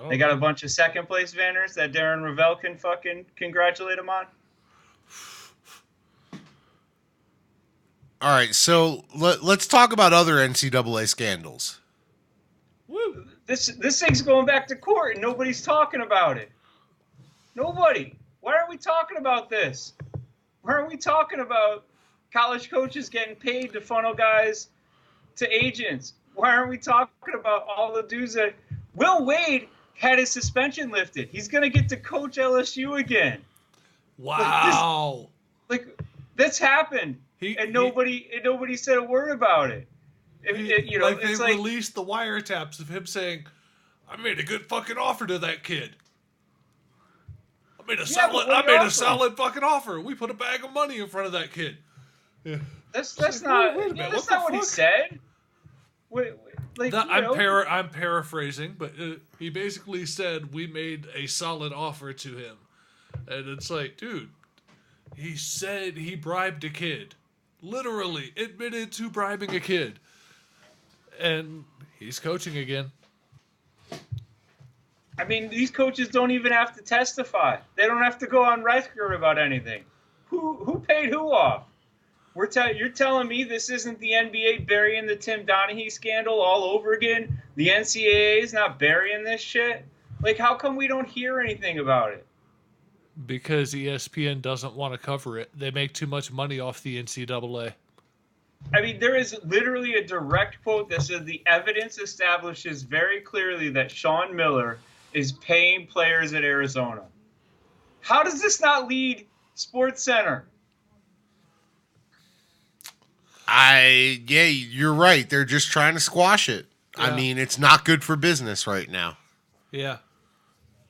[SPEAKER 4] They got a bunch of second-place banners that Darren Ravel can fucking congratulate them on?
[SPEAKER 1] All right, so let's talk about other NCAA scandals.
[SPEAKER 4] Woo. This thing's going back to court and nobody's talking about it. Nobody. Why aren't we talking about this? Why aren't we talking about college coaches getting paid to funnel guys to agents? Why aren't we talking about all the dudes that... Will Wade had his suspension lifted. He's going to get to coach LSU again.
[SPEAKER 2] Wow.
[SPEAKER 4] That's happened. And nobody said a word about it.
[SPEAKER 2] They released the wiretaps of him saying, "I made a good fucking offer to that kid. I made a solid fucking offer. We put a bag of money in front of that kid." Yeah.
[SPEAKER 4] That's not what he said.
[SPEAKER 2] I'm paraphrasing, but he basically said we made a solid offer to him, and it's like, dude, he said he bribed a kid, literally admitted to bribing a kid. And he's coaching again.
[SPEAKER 4] I mean, these coaches don't even have to testify. They don't have to go on record about anything. Who paid who off? You're telling me this isn't the NBA burying the Tim Donaghy scandal all over again? The NCAA is not burying this shit? Like, how come we don't hear anything about it?
[SPEAKER 2] Because ESPN doesn't want to cover it. They make too much money off the NCAA.
[SPEAKER 4] I mean, there is literally a direct quote that says the evidence establishes very clearly that Sean Miller is paying players at Arizona. How does this not lead SportsCenter?
[SPEAKER 1] Yeah, you're right. They're just trying to squash it. Yeah. I mean, it's not good for business right now.
[SPEAKER 2] Yeah.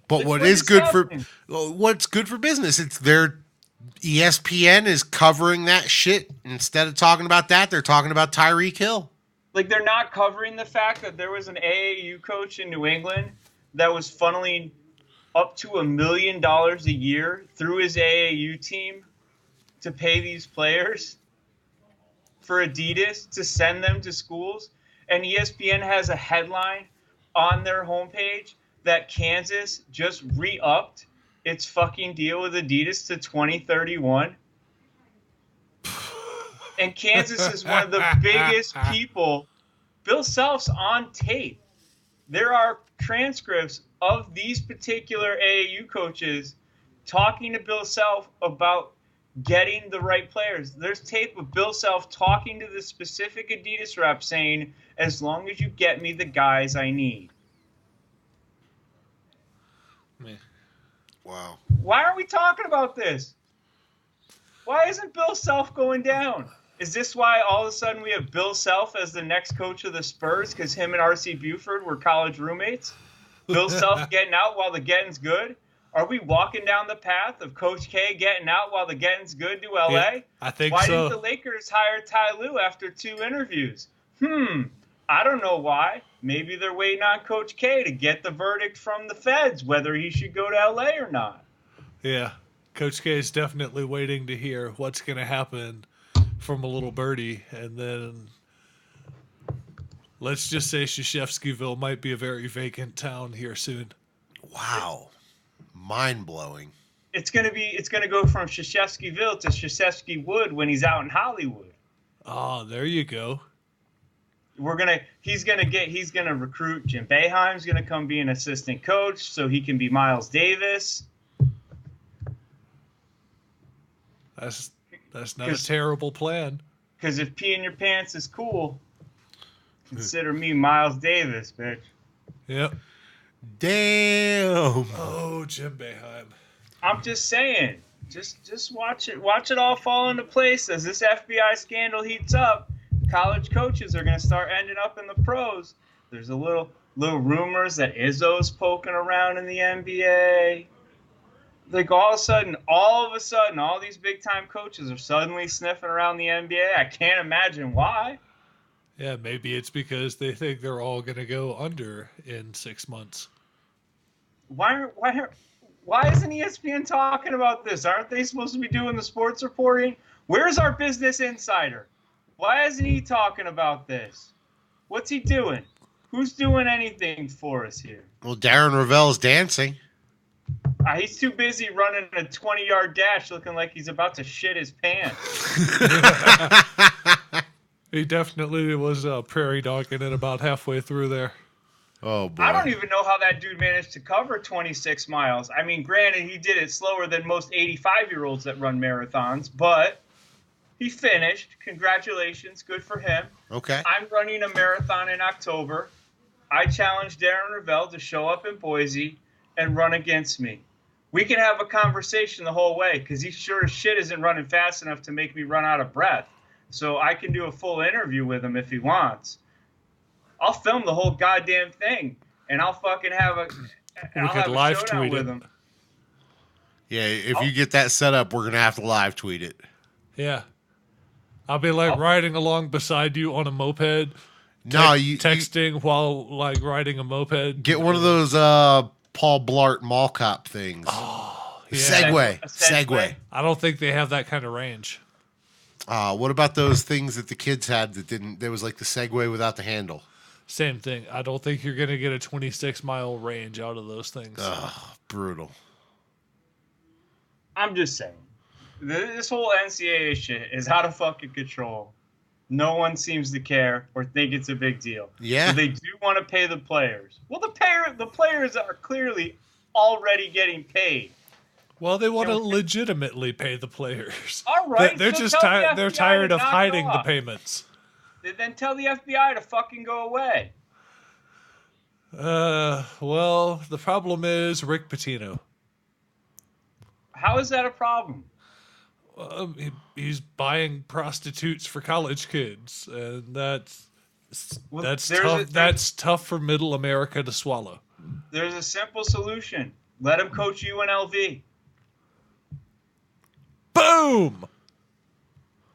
[SPEAKER 1] But what's good for business? It's their ESPN is covering that shit. Instead of talking about that, they're talking about Tyreek Hill.
[SPEAKER 4] Like, they're not covering the fact that there was an AAU coach in New England that was funneling up to $1 million a year through his AAU team to pay these players for Adidas to send them to schools. And ESPN has a headline on their homepage that Kansas just re-upped its fucking deal with Adidas to 2031. And Kansas is one of the biggest people. Bill Self's on tape. There are transcripts of these particular AAU coaches talking to Bill Self about getting the right players. There's tape of Bill Self talking to the specific Adidas rep saying, as long as you get me the guys I need.
[SPEAKER 2] Man.
[SPEAKER 1] Wow.
[SPEAKER 4] Why aren't we talking about this? Why isn't Bill Self going down? Is this why all of a sudden we have Bill Self as the next coach of the Spurs because him and R.C. Buford were college roommates? Bill Self getting out while the getting's good? Are we walking down the path of Coach K getting out while the getting's good to L.A.?
[SPEAKER 2] Yeah, I think
[SPEAKER 4] why
[SPEAKER 2] so.
[SPEAKER 4] Why didn't the Lakers hire Ty Lue after 2 interviews? I don't know why. Maybe they're waiting on Coach K to get the verdict from the feds whether he should go to L.A. or not.
[SPEAKER 2] Yeah, Coach K is definitely waiting to hear what's going to happen from a little birdie, and then let's just say Krzyzewskiville might be a very vacant town here soon.
[SPEAKER 1] Wow. Mind-blowing.
[SPEAKER 4] It's gonna go from Krzyzewskiville to Krzyzewski Wood when he's out in Hollywood.
[SPEAKER 2] Oh, there you go.
[SPEAKER 4] He's gonna recruit Jim Boeheim's gonna come be an assistant coach so he can be Miles Davis.
[SPEAKER 2] That's not a terrible plan.
[SPEAKER 4] Because if pee in your pants is cool, consider me Miles Davis, bitch.
[SPEAKER 2] Yep.
[SPEAKER 1] Damn.
[SPEAKER 2] Oh, Jim Boeheim.
[SPEAKER 4] I'm just saying. Just watch it all fall into place as this FBI scandal heats up. College coaches are going to start ending up in the pros. There's a little rumors that Izzo's poking around in the NBA. Like all of a sudden, all these big-time coaches are suddenly sniffing around the NBA. I can't imagine why.
[SPEAKER 2] Yeah, maybe it's because they think they're all going to go under in 6 months.
[SPEAKER 4] Why isn't ESPN talking about this? Aren't they supposed to be doing the sports reporting? Where's our business insider? Why isn't he talking about this? What's he doing? Who's doing anything for us here?
[SPEAKER 1] Well, Darren Ravel's dancing.
[SPEAKER 4] He's too busy running a 20-yard dash looking like he's about to shit his pants.
[SPEAKER 2] He definitely was prairie dogging it about halfway through there.
[SPEAKER 1] Oh, boy.
[SPEAKER 4] I don't even know how that dude managed to cover 26 miles. I mean, granted, he did it slower than most 85-year-olds that run marathons, but he finished. Congratulations. Good for him.
[SPEAKER 1] Okay.
[SPEAKER 4] I'm running a marathon in October. I challenged Darren Ravel to show up in Boise and run against me. We can have a conversation the whole way because he sure as shit isn't running fast enough to make me run out of breath. So I can do a full interview with him if he wants. I'll film the whole goddamn thing, and I'll fucking have a
[SPEAKER 2] live tweet
[SPEAKER 4] with
[SPEAKER 2] it.
[SPEAKER 4] him.
[SPEAKER 1] Yeah, if you get that set up, we're going to have to live tweet it.
[SPEAKER 2] Yeah. I'll be riding along beside you on a moped.
[SPEAKER 1] Texting
[SPEAKER 2] while riding a moped.
[SPEAKER 1] Get one of those Paul Blart Mall Cop things.
[SPEAKER 2] Oh, yeah.
[SPEAKER 1] Segway.
[SPEAKER 2] I don't think they have that kind of range.
[SPEAKER 1] What about those things that the kids had that didn't? There was like the Segway without the handle.
[SPEAKER 2] Same thing. I don't think you're going to get a 26-mile range out of those things.
[SPEAKER 1] Ugh, brutal.
[SPEAKER 4] I'm just saying. This whole NCAA shit is out of fucking control. No one seems to care or think it's a big deal.
[SPEAKER 1] Yeah.
[SPEAKER 4] So they do want to pay the players. Well, the players are clearly already getting paid.
[SPEAKER 2] Well, they want to legitimately pay the players.
[SPEAKER 4] All right.
[SPEAKER 2] They're
[SPEAKER 4] so
[SPEAKER 2] just
[SPEAKER 4] tell the
[SPEAKER 2] they're
[SPEAKER 4] FBI
[SPEAKER 2] tired
[SPEAKER 4] to
[SPEAKER 2] of
[SPEAKER 4] knock it
[SPEAKER 2] hiding the
[SPEAKER 4] off.
[SPEAKER 2] payments.
[SPEAKER 4] Then tell the FBI to fucking go away.
[SPEAKER 2] Well, the problem is Rick Pitino.
[SPEAKER 4] How is that a problem?
[SPEAKER 2] He's buying prostitutes for college kids, and that's
[SPEAKER 4] There's
[SPEAKER 2] tough. That's tough for Middle America to swallow.
[SPEAKER 4] There's a simple solution. Let him coach UNLV.
[SPEAKER 2] Boom!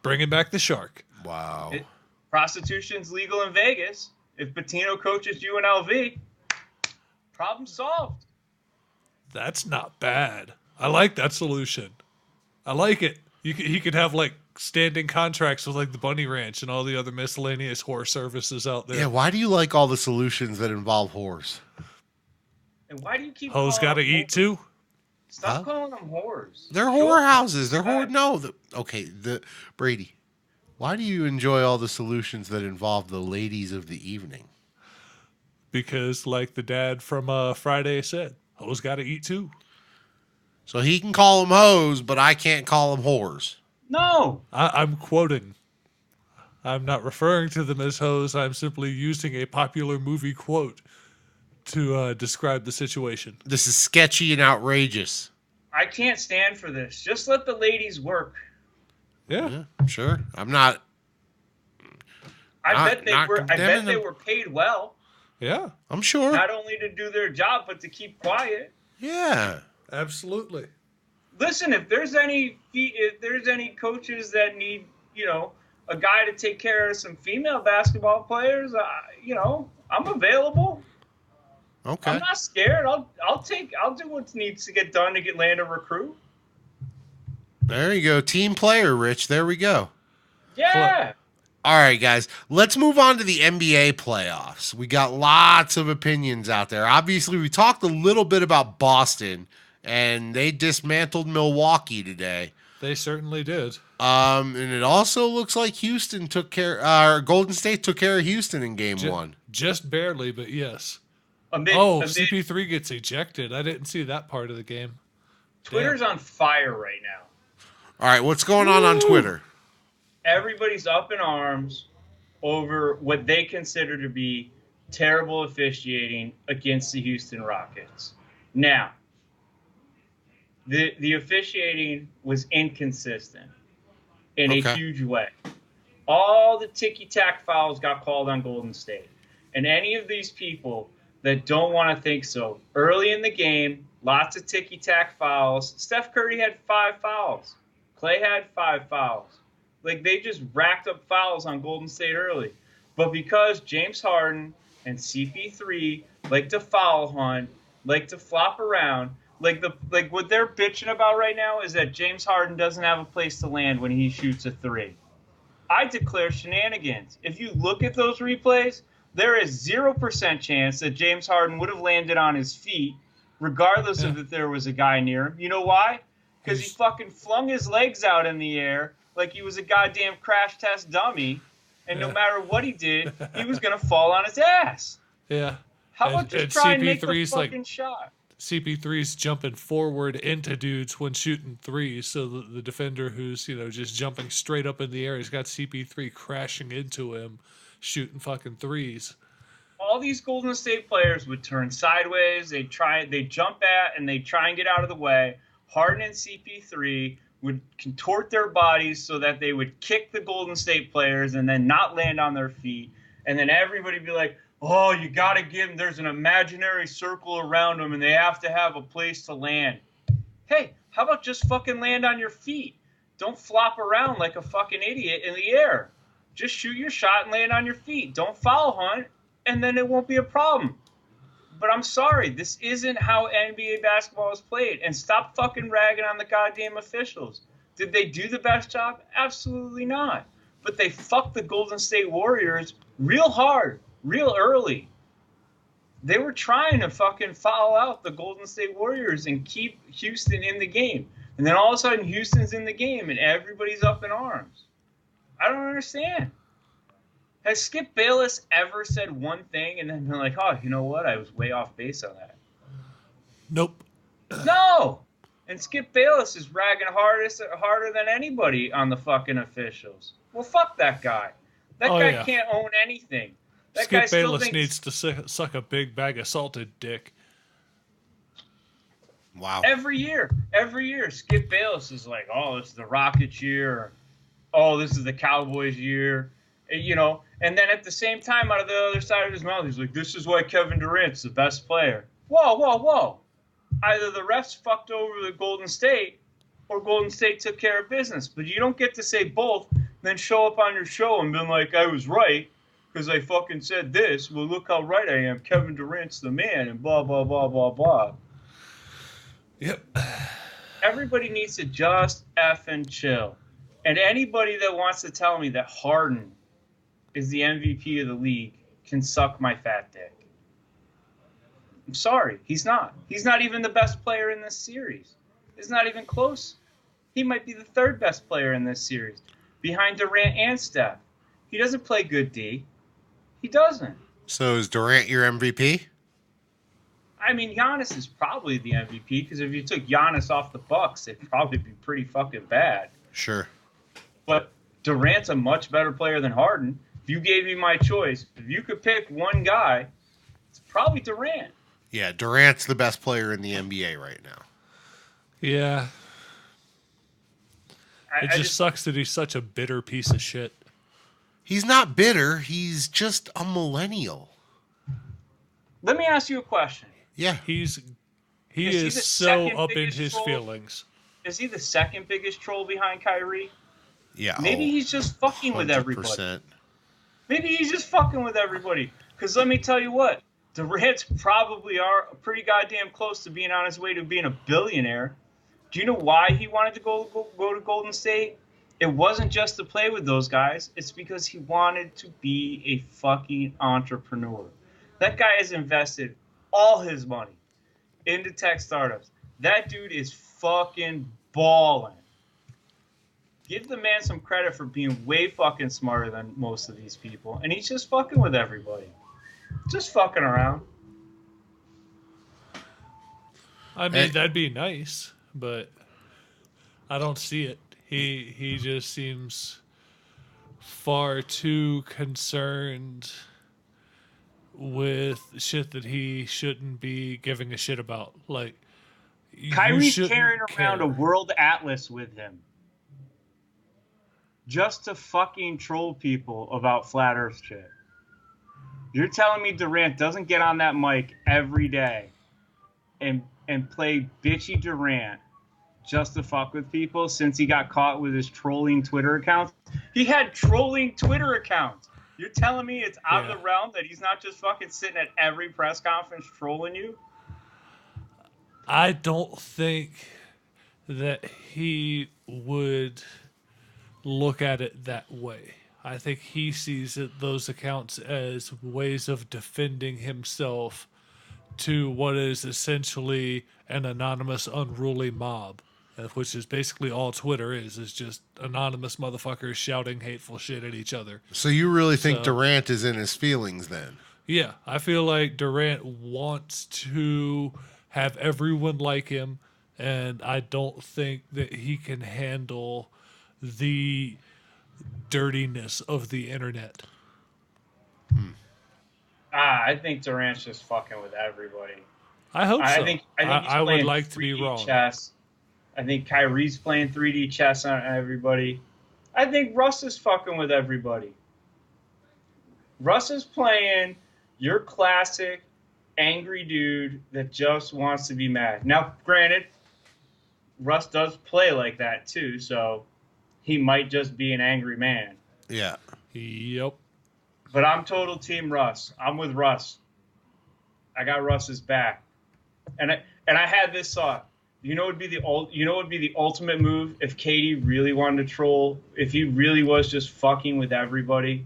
[SPEAKER 2] Bringing back the shark.
[SPEAKER 1] Wow.
[SPEAKER 4] Prostitution's legal in Vegas. If Pitino coaches UNLV, problem solved.
[SPEAKER 2] That's not bad. I like that solution. I like it. He could have like standing contracts with like the Bunny Ranch and all the other miscellaneous whore services out there.
[SPEAKER 1] Yeah, why do you like all the solutions that involve whores?
[SPEAKER 4] And why do you keep
[SPEAKER 2] Hoes
[SPEAKER 4] calling
[SPEAKER 2] gotta
[SPEAKER 4] them
[SPEAKER 2] eat
[SPEAKER 4] whores?
[SPEAKER 2] too.
[SPEAKER 4] Stop calling them whores.
[SPEAKER 1] They're
[SPEAKER 4] Sure.
[SPEAKER 1] whorehouses. They're
[SPEAKER 4] Right.
[SPEAKER 1] whore. No, Brady. Why do you enjoy all the solutions that involve the ladies of the evening?
[SPEAKER 2] Because like the dad from Friday said, hoes gotta eat too.
[SPEAKER 1] So he can call them hoes, but I can't call them whores.
[SPEAKER 4] No.
[SPEAKER 2] I'm quoting. I'm not referring to them as hoes. I'm simply using a popular movie quote to describe the situation.
[SPEAKER 1] This is sketchy and outrageous.
[SPEAKER 4] I can't stand for this. Just let the ladies work.
[SPEAKER 2] Yeah.
[SPEAKER 1] Yeah, sure. I'm not.
[SPEAKER 4] I bet they
[SPEAKER 1] condemning them.
[SPEAKER 4] were paid well,
[SPEAKER 2] Yeah.
[SPEAKER 1] I'm sure.
[SPEAKER 4] not only to do their job but to keep quiet.
[SPEAKER 1] Yeah.
[SPEAKER 2] Absolutely.
[SPEAKER 4] Listen, if there's any coaches that need, a guy to take care of some female basketball players, I'm available.
[SPEAKER 1] Okay.
[SPEAKER 4] I'm not scared. I'll do what needs to get done to land a recruit.
[SPEAKER 1] There you go. Team player, Rich. There we go.
[SPEAKER 4] Yeah.
[SPEAKER 1] All right, guys. Let's move on to the NBA playoffs. We got lots of opinions out there. Obviously, we talked a little bit about Boston, and they dismantled Milwaukee today.
[SPEAKER 2] They certainly did.
[SPEAKER 1] And it also looks like Golden State took care of Houston in game one.
[SPEAKER 2] Just barely, but yes.
[SPEAKER 4] Amid
[SPEAKER 2] CP3 gets ejected. I didn't see that part of the game.
[SPEAKER 4] Twitter's on fire right now.
[SPEAKER 1] All right, what's going on Twitter?
[SPEAKER 4] Everybody's up in arms over what they consider to be terrible officiating against the Houston Rockets. Now, the officiating was inconsistent in a huge way. All the ticky-tack fouls got called on Golden State. And any of these people that don't want to think so, early in the game, lots of ticky-tack fouls. Steph Curry had 5 fouls. Clay had 5 fouls. Like, they just racked up fouls on Golden State early. But because James Harden and CP3 like to foul hunt, like to flop around, like what they're bitching about right now is that James Harden doesn't have a place to land when he shoots a 3. I declare shenanigans. If you look at those replays, there is 0% chance that James Harden would have landed on his feet, regardless of if there was a guy near him. You know why? Because he fucking flung his legs out in the air like he was a goddamn crash test dummy, and no matter what he did, he was going to fall on his ass.
[SPEAKER 2] Yeah.
[SPEAKER 4] How about just try and make the fucking shot?
[SPEAKER 2] CP3's jumping forward into dudes when shooting threes, so the defender who's, just jumping straight up in the air, he's got CP3 crashing into him, shooting fucking threes.
[SPEAKER 4] All these Golden State players would turn sideways, they jump at, and they try and get out of the way. Harden and CP3 would contort their bodies so that they would kick the Golden State players and then not land on their feet. And then everybody would be like, oh, you got to give them, there's an imaginary circle around them and they have to have a place to land. Hey, how about just fucking land on your feet? Don't flop around like a fucking idiot in the air. Just shoot your shot and land on your feet. Don't foul hunt, and then it won't be a problem. But I'm sorry, this isn't how NBA basketball is played. And stop fucking ragging on the goddamn officials. Did they do the best job? Absolutely not. But they fucked the Golden State Warriors real hard real early. They were trying to fucking foul out the Golden State Warriors and keep Houston in the game. And then all of a sudden, Houston's in the game and everybody's up in arms. I don't understand. Has Skip Bayless ever said one thing and then been like, oh, you know what? I was way off base on that.
[SPEAKER 2] Nope.
[SPEAKER 4] No. And Skip Bayless is ragging harder than anybody on the fucking officials. Well, fuck that guy. That guy can't own anything. That guy
[SPEAKER 2] Skip
[SPEAKER 4] still
[SPEAKER 2] Bayless
[SPEAKER 4] thinks
[SPEAKER 2] needs to suck a big bag of salted dick.
[SPEAKER 1] Wow.
[SPEAKER 4] Every year, Skip Bayless is like, oh, this is the Rockets year. Or, oh, this is the Cowboys year. You know, and then at the same time, out of the other side of his mouth, he's like, this is why Kevin Durant's the best player. Whoa, whoa, whoa. Either the refs fucked over the Golden State or Golden State took care of business. But you don't get to say both, then show up on your show and be like, I was right because I fucking said this. Well, look how right I am. Kevin Durant's the man and blah, blah, blah, blah, blah.
[SPEAKER 2] Yep.
[SPEAKER 4] Everybody needs to just effing chill. And anybody that wants to tell me that Harden is the MVP of the league can suck my fat dick. I'm sorry. He's not. He's not even the best player in this series. It's not even close. He might be the third best player in this series, behind Durant and Steph. He doesn't play good D. He doesn't.
[SPEAKER 1] So is Durant your MVP?
[SPEAKER 4] I mean, Giannis is probably the MVP because if you took Giannis off the Bucks, it'd probably be pretty fucking bad.
[SPEAKER 1] Sure.
[SPEAKER 4] But Durant's a much better player than Harden. If you gave me my choice, if you could pick one guy, it's probably Durant.
[SPEAKER 1] Yeah, Durant's the best player in the NBA right now.
[SPEAKER 2] Yeah. It
[SPEAKER 4] I
[SPEAKER 2] just sucks that he's such a bitter piece of shit.
[SPEAKER 1] He's not bitter. He's just a millennial.
[SPEAKER 4] Let me ask you a question.
[SPEAKER 1] Yeah.
[SPEAKER 2] He
[SPEAKER 4] Is he
[SPEAKER 2] is
[SPEAKER 4] the
[SPEAKER 2] so
[SPEAKER 4] second
[SPEAKER 2] up in
[SPEAKER 4] biggest
[SPEAKER 2] his
[SPEAKER 4] troll?
[SPEAKER 2] feelings.
[SPEAKER 4] Is he the second biggest troll behind Kyrie?
[SPEAKER 1] Yeah.
[SPEAKER 4] Maybe he's just fucking with everybody.
[SPEAKER 1] 100%.
[SPEAKER 4] Maybe he's just fucking with everybody. Because let me tell you what, Durant's probably are pretty goddamn close to being on his way to being a billionaire. Do you know why he wanted to go to Golden State? It wasn't just to play with those guys. It's because he wanted to be a fucking entrepreneur. That guy has invested all his money into tech startups. That dude is fucking balling. Give the man some credit for being way fucking smarter than most of these people. And he's just fucking with everybody. Just fucking around.
[SPEAKER 2] I mean, that'd be nice, but I don't see it. He just seems far too concerned with shit that he shouldn't be giving a shit about. Like,
[SPEAKER 4] Kyrie's carrying around a world atlas with him. Just to fucking troll people about flat earth shit. You're telling me Durant doesn't get on that mic every day and play bitchy Durant just to fuck with people since he got caught with his trolling Twitter account? He had trolling Twitter accounts. You're telling me it's out of the realm that he's not just fucking sitting at every press conference trolling you?
[SPEAKER 2] I don't think that he would look at it that way. I think he sees those accounts as ways of defending himself to what is essentially an anonymous, unruly mob, which is basically all Twitter is just anonymous motherfuckers shouting hateful shit at each other.
[SPEAKER 1] So you really think Durant is in his feelings then?
[SPEAKER 2] Yeah, I feel like Durant wants to have everyone like him, and I don't think that he can handle the dirtiness of the internet.
[SPEAKER 4] I think Durant's just fucking with everybody.
[SPEAKER 2] I hope so.
[SPEAKER 4] I think
[SPEAKER 2] I would
[SPEAKER 4] playing
[SPEAKER 2] like to be
[SPEAKER 4] 3D
[SPEAKER 2] wrong.
[SPEAKER 4] Chess. I think Kyrie's playing 3D chess on everybody. I think Russ is fucking with everybody. Russ is playing your classic angry dude that just wants to be mad. Now, granted, Russ does play like that too, so he might just be an angry man.
[SPEAKER 1] Yeah.
[SPEAKER 2] Yep.
[SPEAKER 4] But I'm total team Russ. I'm with Russ. I got Russ's back. And I had this thought. You know what would be the ultimate move if KD really wanted to troll, if he really was just fucking with everybody?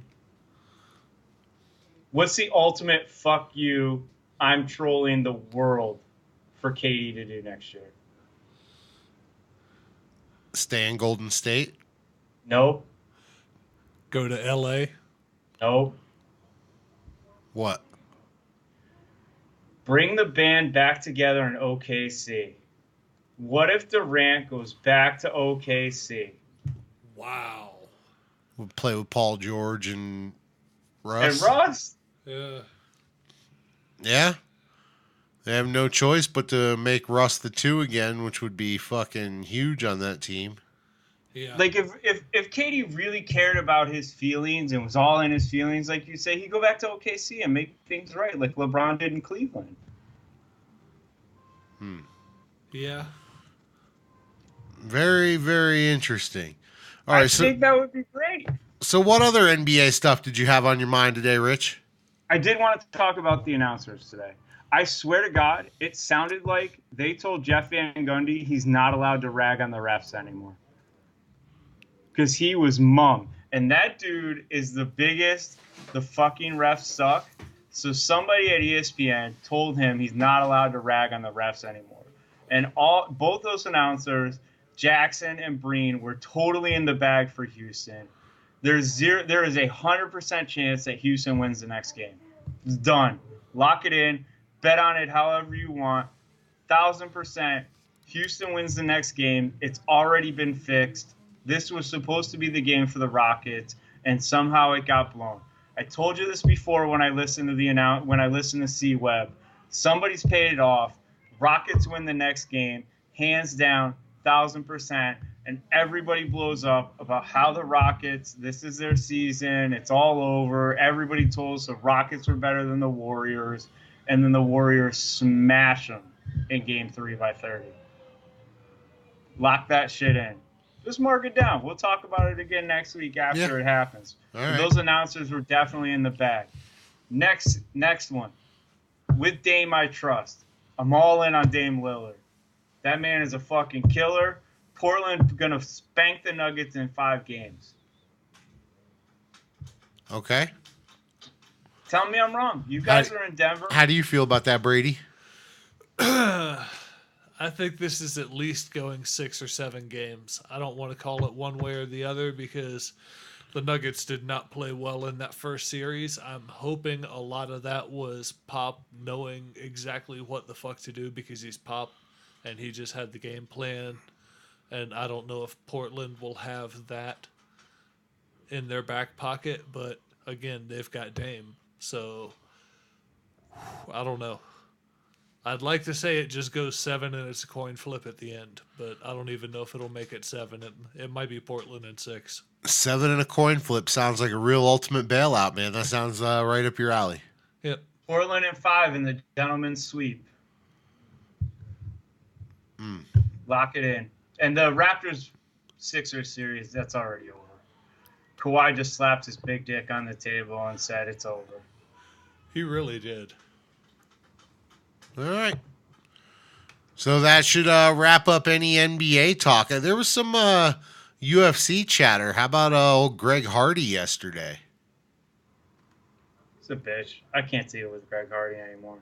[SPEAKER 4] What's the ultimate fuck you? I'm trolling the world for Katie to do next year.
[SPEAKER 1] Stay in Golden State.
[SPEAKER 4] Nope.
[SPEAKER 2] Go to L.A.
[SPEAKER 4] Nope.
[SPEAKER 1] What?
[SPEAKER 4] Bring the band back together in OKC. What if Durant goes back to OKC?
[SPEAKER 2] Wow.
[SPEAKER 1] We'll play with Paul George and Russ.
[SPEAKER 4] And Russ?
[SPEAKER 2] Yeah.
[SPEAKER 1] Yeah. They have no choice but to make Russ the 2 again, which would be fucking huge on that team.
[SPEAKER 2] Yeah.
[SPEAKER 4] Like, if Katie really cared about his feelings and was all in his feelings, like you say, he'd go back to OKC and make things right, like LeBron did in Cleveland.
[SPEAKER 2] Yeah.
[SPEAKER 1] Very, very interesting. All
[SPEAKER 4] I
[SPEAKER 1] right,
[SPEAKER 4] think that would be great.
[SPEAKER 1] So what other NBA stuff did you have on your mind today, Rich?
[SPEAKER 4] I did want to talk about the announcers today. I swear to God, it sounded like they told Jeff Van Gundy he's not allowed to rag on the refs anymore. Because he was mum. And that dude is the fucking refs suck. So somebody at ESPN told him he's not allowed to rag on the refs anymore. And both those announcers, Jackson and Breen, were totally in the bag for Houston. There is a 100% chance that Houston wins the next game. It's done. Lock it in. Bet on it however you want. 1,000%. Houston wins the next game. It's already been fixed. This was supposed to be the game for the Rockets, and somehow it got blown. I told you this before when I listened to C-Web. Somebody's paid it off. Rockets win the next game, hands down, 1,000%. And everybody blows up about how the Rockets, this is their season, it's all over. Everybody told us the Rockets were better than the Warriors, and then the Warriors smash them in Game 3 by 30. Lock that shit in. Just mark it down. We'll talk about it again next week after it happens.
[SPEAKER 1] Right.
[SPEAKER 4] Those announcers were definitely in the bag. Next one. With Dame, I trust. I'm all in on Dame Lillard. That man is a fucking killer. Portland going to spank the Nuggets in 5 games.
[SPEAKER 1] Okay.
[SPEAKER 4] Tell me I'm wrong. You guys are in Denver.
[SPEAKER 1] How do you feel about that, Brady?
[SPEAKER 2] I think this is at least going 6 or 7 games. I don't want to call it one way or the other because the Nuggets did not play well in that first series. I'm hoping a lot of that was Pop knowing exactly what the fuck to do because he's Pop and he just had the game plan. And I don't know if Portland will have that in their back pocket, but again, they've got Dame. So I don't know. I'd like to say it just goes 7 and it's a coin flip at the end, but I don't even know if it'll make it 7. It might be Portland in 6.
[SPEAKER 1] 7 and a coin flip sounds like a real ultimate bailout, man. That sounds right up your alley.
[SPEAKER 2] Yep.
[SPEAKER 4] Portland in 5 in the gentleman's sweep. Lock it in. And the Raptors-Sixers series, that's already over. Kawhi just slapped his big dick on the table and said it's over.
[SPEAKER 2] He really did.
[SPEAKER 1] All right. So that should wrap up any NBA talk. There was some UFC chatter. How about old Greg Hardy yesterday?
[SPEAKER 4] He's a bitch. I can't deal with Greg Hardy anymore.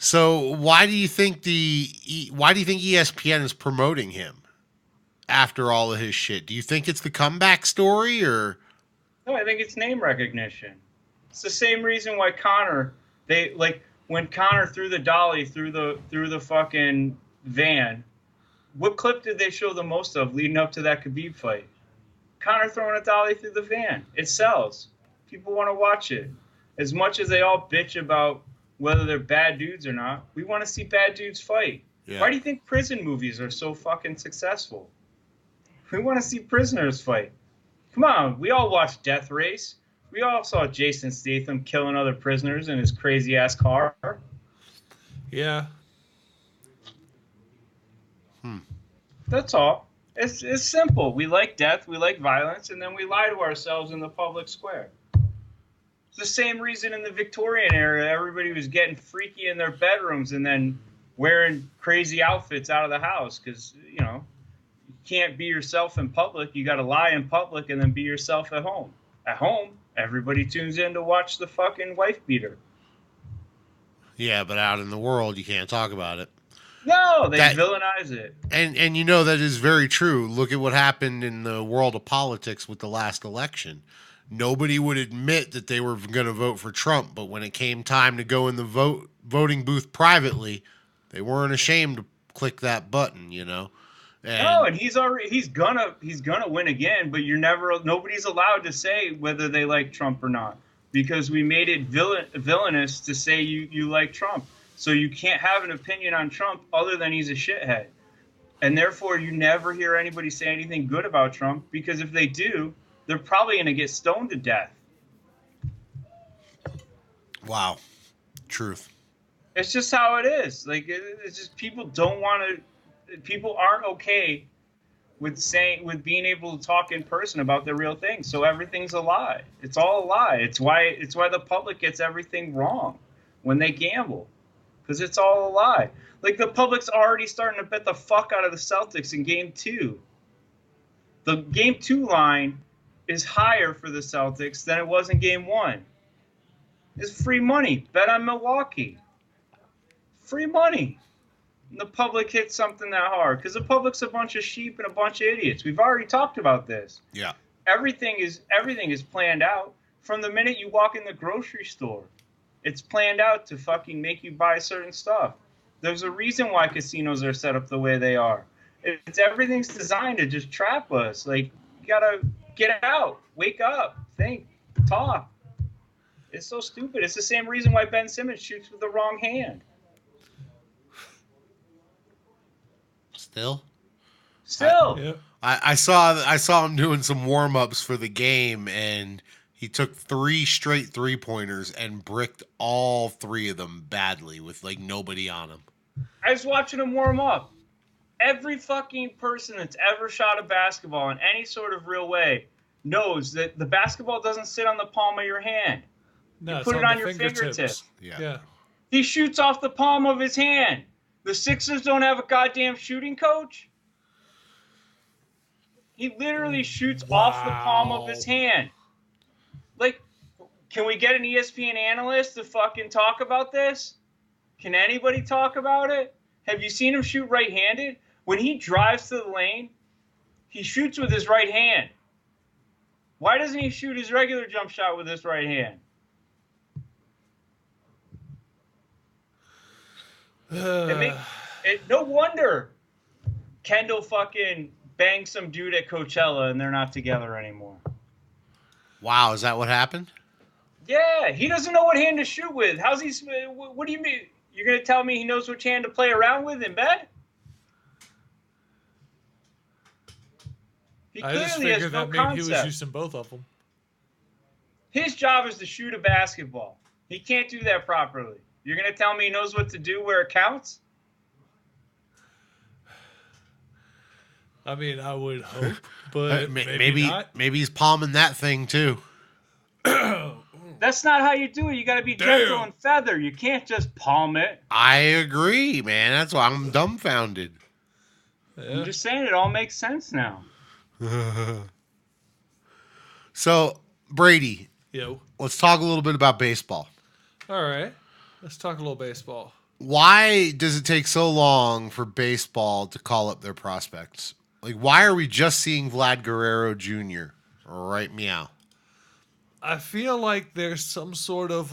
[SPEAKER 1] So why do you think ESPN is promoting him after all of his shit? Do you think it's the comeback story or?
[SPEAKER 4] No, I think it's name recognition. It's the same reason why when Connor threw the dolly through the fucking van, what clip did they show the most of leading up to that Khabib fight? Connor throwing a dolly through the van. It sells. People want to watch it. As much as they all bitch about whether they're bad dudes or not, we want to see bad dudes fight. Yeah. Why do you think prison movies are so fucking successful? We want to see prisoners fight. Come on, we all watched Death Race. We all saw Jason Statham killing other prisoners in his crazy-ass car.
[SPEAKER 2] Yeah.
[SPEAKER 4] That's all. It's simple. We like death, we like violence, and then we lie to ourselves in the public square. It's the same reason in the Victorian era everybody was getting freaky in their bedrooms and then wearing crazy outfits out of the house because, you can't be yourself in public. You got to lie in public and then be yourself at home. At home, everybody tunes in to watch the fucking wife beater.
[SPEAKER 1] Yeah, but out in the world, you can't talk about it.
[SPEAKER 4] No, they villainize it.
[SPEAKER 1] And you know that is very true. Look at what happened in the world of politics with the last election. Nobody would admit that they were going to vote for Trump, but when it came time to go in the voting booth privately, they weren't ashamed to click that button, you know.
[SPEAKER 4] And he's gonna win again, but nobody's allowed to say whether they like Trump or not, because we made it villainous to say you like Trump. So you can't have an opinion on Trump other than he's a shithead. And therefore you never hear anybody say anything good about Trump, because if they do, they're probably going to get stoned to death.
[SPEAKER 1] Wow. Truth.
[SPEAKER 4] It's just how it is. Like, it's just people aren't okay with being able to talk in person about the real thing. So everything's a lie. It's all a lie. It's why the public gets everything wrong when they gamble, because it's all a lie. Like, the public's already starting to bet the fuck out of the Celtics in Game 2. The Game 2 line is higher for the Celtics than it was in Game 1. It's free money. Bet on Milwaukee. Free money. And the public hits something that hard, because the public's a bunch of sheep and a bunch of idiots. We've already talked about this.
[SPEAKER 1] Yeah.
[SPEAKER 4] Everything is planned out from the minute you walk in the grocery store. It's planned out to fucking make you buy certain stuff. There's a reason why casinos are set up the way they are. Everything's designed to just trap us. Like, you gotta get out, wake up, think, talk. It's so stupid. It's the same reason why Ben Simmons shoots with the wrong hand.
[SPEAKER 1] Still.
[SPEAKER 2] Yeah.
[SPEAKER 1] I saw him doing some warm-ups for the game, and he took 3 straight 3-pointers and bricked all 3 of them badly with like nobody on him.
[SPEAKER 4] I was watching him warm up. Every fucking person that's ever shot a basketball in any sort of real way knows that the basketball doesn't sit on the palm of your hand.
[SPEAKER 2] No,
[SPEAKER 4] you put it on your fingertips.
[SPEAKER 1] Yeah.
[SPEAKER 4] He shoots off the palm of his hand. The Sixers don't have a goddamn shooting coach. He literally shoots off the palm of his hand. Like, can we get an ESPN analyst to fucking talk about this? Can anybody talk about it? Have you seen him shoot right-handed? When he drives to the lane, he shoots with his right hand. Why doesn't he shoot his regular jump shot with his right hand? No wonder Kendall fucking banged some dude at Coachella and they're not together anymore.
[SPEAKER 1] Wow, is that what happened?
[SPEAKER 4] Yeah, he doesn't know what hand to shoot with. How's he? What do you mean? You're going to tell me he knows which hand to play around with in bed? He
[SPEAKER 2] I just
[SPEAKER 4] clearly has
[SPEAKER 2] figured
[SPEAKER 4] no
[SPEAKER 2] that maybe he was
[SPEAKER 4] concept.
[SPEAKER 2] using both of them.
[SPEAKER 4] His job is to shoot a basketball. He can't do that properly. You're going to tell me he knows what to do where it counts?
[SPEAKER 2] I mean, I would hope, but maybe not.
[SPEAKER 1] Maybe he's palming that thing too.
[SPEAKER 4] That's not how you do it. You got to be gentle and feather. You can't just palm it.
[SPEAKER 1] I agree, man. That's why I'm dumbfounded.
[SPEAKER 2] Yeah.
[SPEAKER 4] I'm just saying it all makes sense now.
[SPEAKER 1] So, Brady,
[SPEAKER 2] Yo.
[SPEAKER 1] let's talk a little bit about baseball.
[SPEAKER 2] All right. Let's talk a little baseball.
[SPEAKER 1] Why does it take so long for baseball to call up their prospects? Like, why are we just seeing Vlad Guerrero Jr.? Right, meow.
[SPEAKER 2] I feel like there's some sort of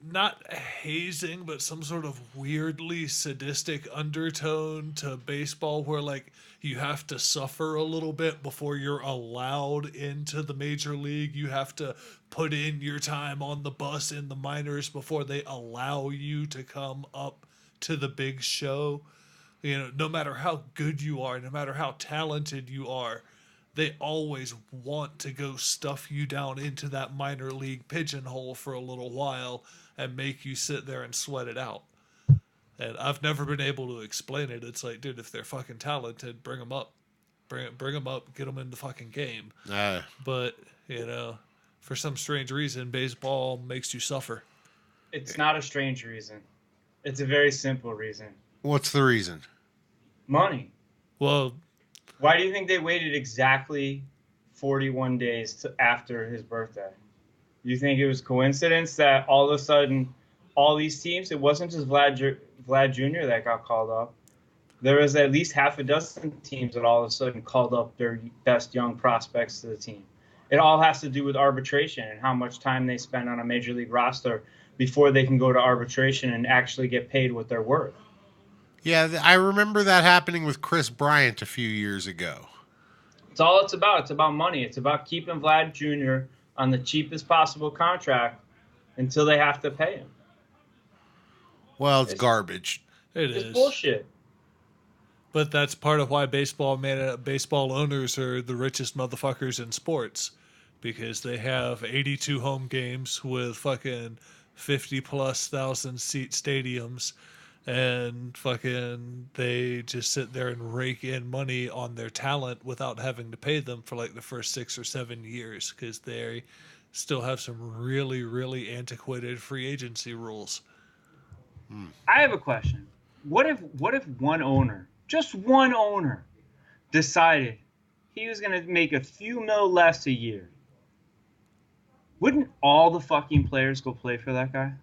[SPEAKER 2] not hazing, but some sort of weirdly sadistic undertone to baseball where like you have to suffer a little bit before you're allowed into the major league. You have to put in your time on the bus in the minors before they allow you to come up to the big show. You know, no matter how good you are, no matter how talented you are, they always want to go stuff you down into that minor league pigeonhole for a little while and make you sit there and sweat it out. And I've never been able to explain it. It's like, dude, if they're fucking talented, bring them up. Bring them up, get them in the fucking game. But, you know, for some strange reason, baseball makes you suffer.
[SPEAKER 4] It's not a strange reason. It's a very simple reason.
[SPEAKER 1] What's the reason?
[SPEAKER 4] Money.
[SPEAKER 2] Well,
[SPEAKER 4] why do you think they waited exactly 41 days after his birthday. You think it was coincidence that all of a sudden all these teams, it wasn't just Vlad Jr. that got called up. There was at least half a dozen teams that all of a sudden called up their best young prospects to the team. It all has to do with arbitration and how much time they spend on a major league roster before they can go to arbitration and actually get paid what they're worth.
[SPEAKER 1] Yeah, I remember that happening with Chris Bryant a few years ago.
[SPEAKER 4] It's all it's about. It's about money. It's about keeping Vlad Jr. on the cheapest possible contract until they have to pay him.
[SPEAKER 1] Well, it's garbage.
[SPEAKER 4] It's bullshit.
[SPEAKER 2] But that's part of why baseball owners are the richest motherfuckers in sports, because they have 82 home games with fucking 50+ thousand seat stadiums, and fucking they just sit there and rake in money on their talent without having to pay them for like the first 6 or 7 years, because they still have some really, really antiquated free agency rules.
[SPEAKER 4] I have a question. What if one owner, just one owner, decided he was going to make a few mil less a year? Wouldn't all the fucking players go play for that guy?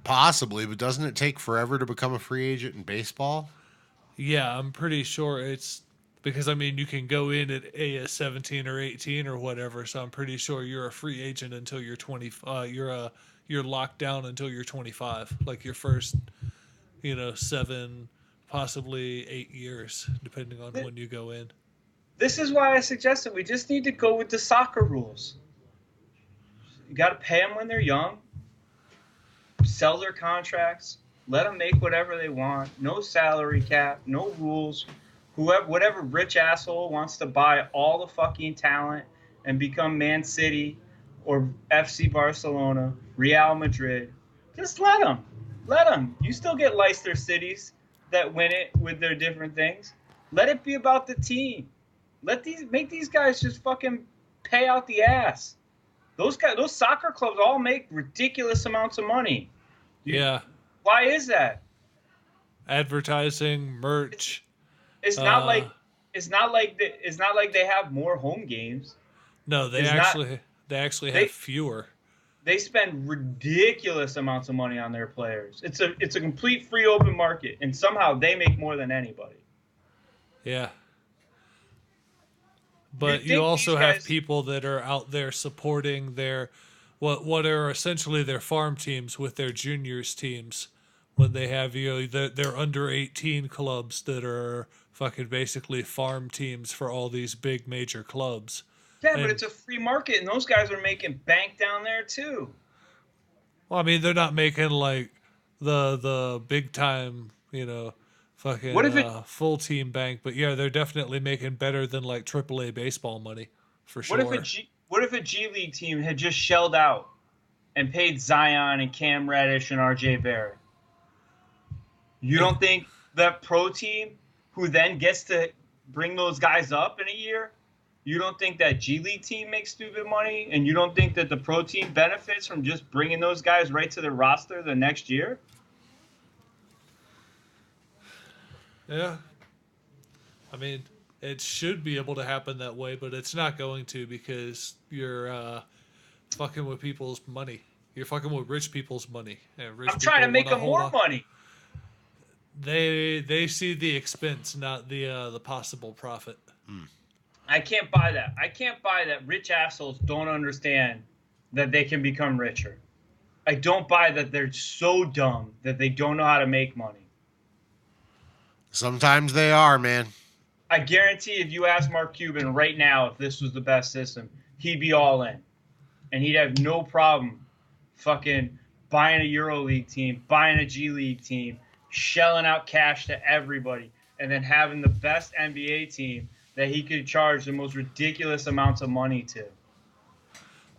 [SPEAKER 1] Possibly, but doesn't it take forever to become a free agent in baseball?
[SPEAKER 2] Yeah, I'm pretty sure it's because, I mean, you can go in at 17 or 18 or whatever, so I'm pretty sure you're a free agent until you're 20. You're locked down until you're 25, like your first, 7, possibly 8 years, depending on when you go in.
[SPEAKER 4] This is why I suggested we just need to go with the soccer rules. You got to pay them when they're young, sell their contracts, let them make whatever they want, no salary cap, no rules. Whatever rich asshole wants to buy all the fucking talent and become Man City or FC Barcelona, Real Madrid, just let them. Let them. You still get Leicester cities that win it with their different things. Let it be about the team. Make these guys just fucking pay out the ass. Those soccer clubs all make ridiculous amounts of money.
[SPEAKER 2] Yeah.
[SPEAKER 4] Why is that?
[SPEAKER 2] Advertising, merch.
[SPEAKER 4] It's not like they have more home games.
[SPEAKER 2] No, they actually have fewer.
[SPEAKER 4] They spend ridiculous amounts of money on their players. It's a complete free open market, and somehow they make more than anybody.
[SPEAKER 2] Yeah. But you also have people that are out there supporting their what are essentially their farm teams with their juniors teams, when they have their under 18 clubs that are fucking basically farm teams for all these big major clubs.
[SPEAKER 4] Yeah, but it's a free market, and those guys are making bank down there too.
[SPEAKER 2] Well, I mean, they're not making like the big time, fucking full team bank, but yeah, they're definitely making better than like AAA baseball money, for sure.
[SPEAKER 4] What if a G League team had just shelled out and paid Zion and Cam Reddish and RJ Barrett? You don't think that pro team, who then gets to bring those guys up in a year, you don't think that G League team makes stupid money, and you don't think that the pro team benefits from just bringing those guys right to the roster the next year?
[SPEAKER 2] Yeah. I mean, it should be able to happen that way, but it's not going to, because you're fucking with people's money. You're fucking with rich people's money. And
[SPEAKER 4] I'm trying to make them more money.
[SPEAKER 2] They see the expense, not the possible profit.
[SPEAKER 4] I can't buy that. I can't buy that rich assholes don't understand that they can become richer. I don't buy that they're so dumb that they don't know how to make money.
[SPEAKER 1] Sometimes they are, man.
[SPEAKER 4] I guarantee if you ask Mark Cuban right now if this was the best system, he'd be all in. And he'd have no problem fucking buying a EuroLeague team, buying a G League team, shelling out cash to everybody, and then having the best NBA team that he could charge the most ridiculous amounts of money to.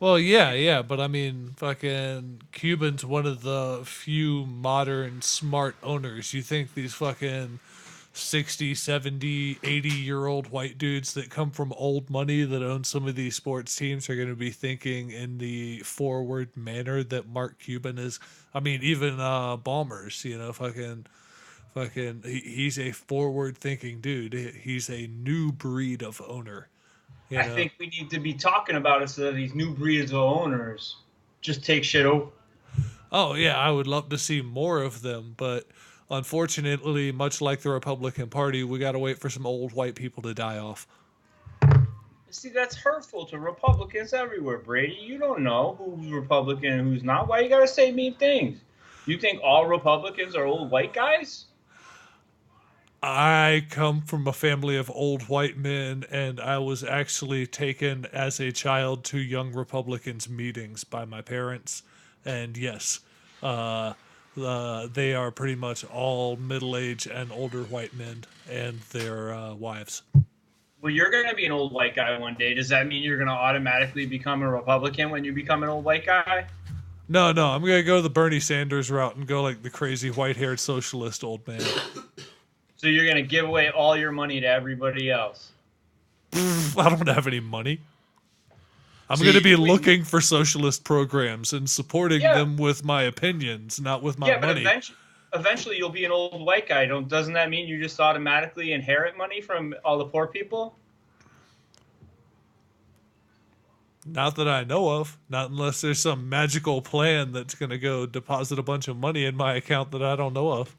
[SPEAKER 2] Well, yeah, but I mean, fucking Cuban's one of the few modern smart owners. You think these fucking 60, 70, 80-year-old white dudes that come from old money that own some of these sports teams are going to be thinking in the forward manner that Mark Cuban is? I mean, even Bombers, fucking Fucking, he's a forward-thinking dude. He's a new breed of owner.
[SPEAKER 4] I think we need to be talking about it so that these new breeds of owners just take shit over.
[SPEAKER 2] Oh, yeah, I would love to see more of them, but unfortunately, much like the Republican Party, we got to wait for some old white people to die off.
[SPEAKER 4] See, that's hurtful to Republicans everywhere, Brady. You don't know who's Republican and who's not. Why you gotta say mean things? You think all Republicans are old white guys?
[SPEAKER 2] I come from a family of old white men, and I was actually taken as a child to Young Republicans meetings by my parents. And yes, they are pretty much all middle-aged and older white men and their wives.
[SPEAKER 4] Well, you're going to be an old white guy one day. Does that mean you're going to automatically become a Republican when you become an old white guy?
[SPEAKER 2] No, I'm going to go the Bernie Sanders route and go like the crazy white-haired socialist old man.
[SPEAKER 4] So you're going to give away all your money to everybody else?
[SPEAKER 2] I don't have any money. I'm going to be looking for socialist programs and supporting them with my opinions, not with my money.
[SPEAKER 4] But eventually you'll be an old white guy. Doesn't that mean you just automatically inherit money from all the poor people?
[SPEAKER 2] Not that I know of. Not unless there's some magical plan that's going to go deposit a bunch of money in my account that I don't know of.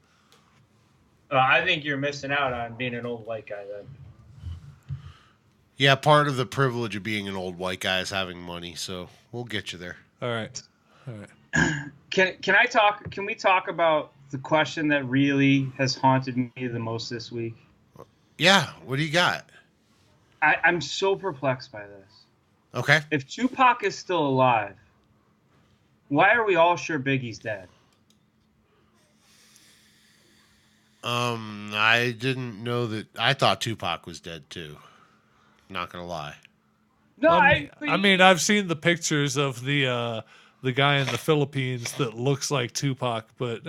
[SPEAKER 4] I think you're missing out on being an old white guy then.
[SPEAKER 1] Yeah, part of the privilege of being an old white guy is having money, so we'll get you there.
[SPEAKER 2] All right.
[SPEAKER 4] Can we talk about the question that really has haunted me the most this week?
[SPEAKER 1] Yeah, what do you got?
[SPEAKER 4] I'm so perplexed by this.
[SPEAKER 1] Okay.
[SPEAKER 4] If Tupac is still alive, why are we all sure Biggie's dead?
[SPEAKER 1] I didn't know that. I thought Tupac was dead too. Not gonna lie.
[SPEAKER 4] No,
[SPEAKER 2] I mean, I've seen the pictures of the guy in the Philippines that looks like Tupac, but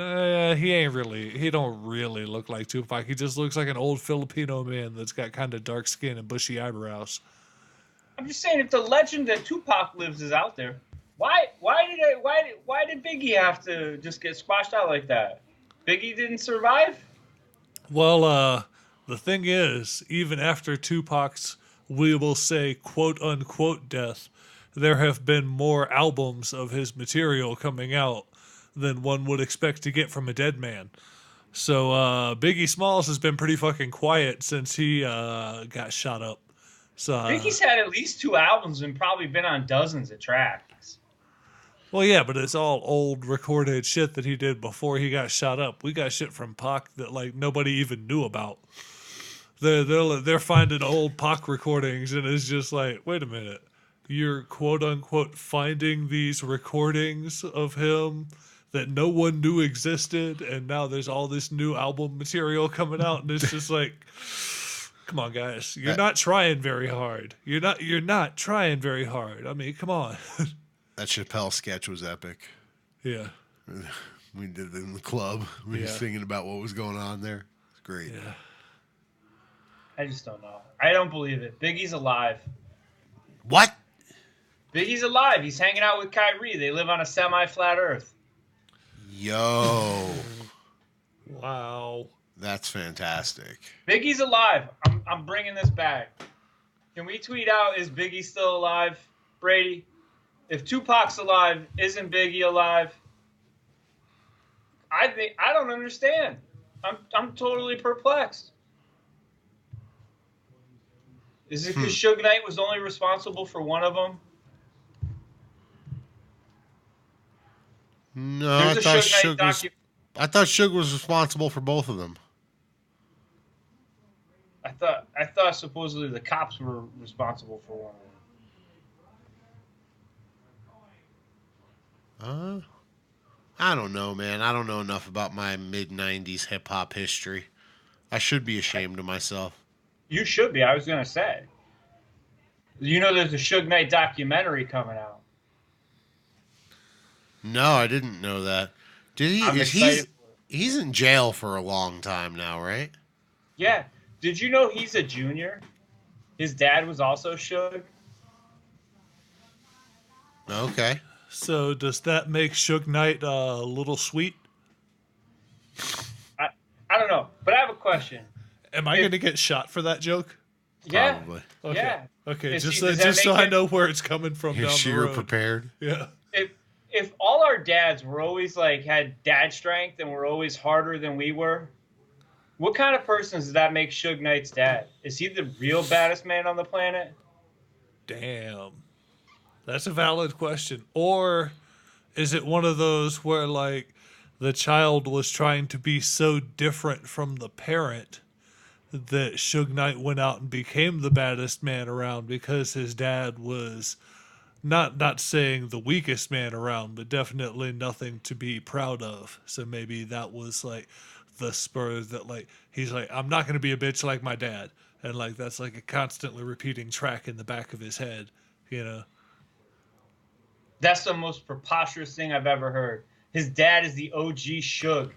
[SPEAKER 2] he don't really look like Tupac. He just looks like an old Filipino man that's got kind of dark skin and bushy eyebrows.
[SPEAKER 4] I'm just saying, if the legend that Tupac lives is out there, why did Biggie have to just get squashed out like that? Biggie didn't survive?
[SPEAKER 2] Well, the thing is, even after Tupac's, we will say, quote unquote death, there have been more albums of his material coming out than one would expect to get from a dead man. So Biggie Smalls has been pretty fucking quiet since he got shot up. So
[SPEAKER 4] Biggie's had at least 2 albums and probably been on dozens of tracks.
[SPEAKER 2] Well, yeah, but it's all old recorded shit that he did before he got shot up. We got shit from Pac that like nobody even knew about. They're finding old Pac recordings, and it's just like, wait a minute, you're quote unquote finding these recordings of him that no one knew existed, and now there's all this new album material coming out, and it's just like, come on, guys, you're not trying very hard. You're not trying very hard. I mean, come on.
[SPEAKER 1] That Chappelle sketch was epic.
[SPEAKER 2] Yeah.
[SPEAKER 1] We did it in the club. We were singing about what was going on there. It's great.
[SPEAKER 2] Yeah.
[SPEAKER 4] I just don't know. I don't believe it. Biggie's alive.
[SPEAKER 1] What?
[SPEAKER 4] Biggie's alive. He's hanging out with Kyrie. They live on a semi-flat Earth.
[SPEAKER 1] Yo.
[SPEAKER 2] Wow.
[SPEAKER 1] That's fantastic.
[SPEAKER 4] Biggie's alive. I'm bringing this back. Can we tweet out, is Biggie still alive, Brady? If Tupac's alive, isn't Biggie alive? I don't understand. I'm totally perplexed. Is it because Suge Knight was only responsible for one of them?
[SPEAKER 1] No, I thought Suge was responsible for both of them.
[SPEAKER 4] I thought supposedly the cops were responsible for one of them.
[SPEAKER 1] I don't know, man. I don't know enough about my mid-'90s hip-hop history. I should be ashamed of myself.
[SPEAKER 4] You should be. I was going to say. You know there's a Suge Knight documentary coming out.
[SPEAKER 1] No, I didn't know that. Did he? He's in jail for a long time now, right?
[SPEAKER 4] Yeah. Did you know he's a junior? His dad was also Suge.
[SPEAKER 1] Okay.
[SPEAKER 2] So does that make Suge Knight a little sweet?
[SPEAKER 4] I I don't know, but I have a question.
[SPEAKER 2] Am I going to get shot for that joke?
[SPEAKER 4] Yeah.
[SPEAKER 1] Probably.
[SPEAKER 2] Okay.
[SPEAKER 4] Yeah.
[SPEAKER 2] Okay,
[SPEAKER 4] Does
[SPEAKER 2] just
[SPEAKER 4] that
[SPEAKER 2] so
[SPEAKER 4] make
[SPEAKER 2] I
[SPEAKER 4] it-
[SPEAKER 2] know where it's coming from down the
[SPEAKER 1] You're
[SPEAKER 2] road.
[SPEAKER 1] prepared.
[SPEAKER 2] Yeah.
[SPEAKER 4] If all our dads were always like had dad strength and were always harder than we were, what kind of person does that make Suge Knight's dad? Is he the real baddest man on the planet?
[SPEAKER 2] Damn. That's a valid question. Or is it one of those where, like, the child was trying to be so different from the parent that Suge Knight went out and became the baddest man around because his dad was not saying the weakest man around, but definitely nothing to be proud of. So maybe that was like the spur that, like, he's like, I'm not going to be a bitch like my dad. And like that's like a constantly repeating track in the back of his head, you know.
[SPEAKER 4] That's the most preposterous thing I've ever heard. His dad is the OG Suge.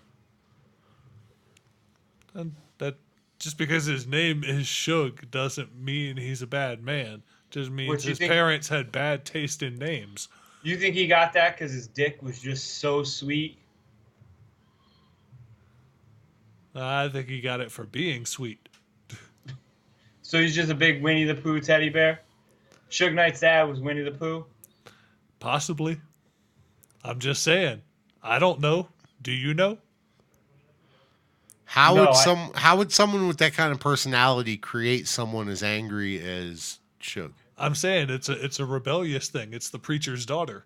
[SPEAKER 2] And that just because his name is Suge doesn't mean he's a bad man. Just means his parents had bad taste in names.
[SPEAKER 4] You think he got that because his dick was just so sweet?
[SPEAKER 2] I think he got it for being sweet.
[SPEAKER 4] So he's just a big Winnie the Pooh teddy bear? Suge Knight's dad was Winnie the Pooh?
[SPEAKER 2] Possibly. I'm just saying. I don't know. Do you know?
[SPEAKER 1] How would someone with that kind of personality create someone as angry as Suge?
[SPEAKER 2] I'm saying it's a rebellious thing. It's the preacher's daughter.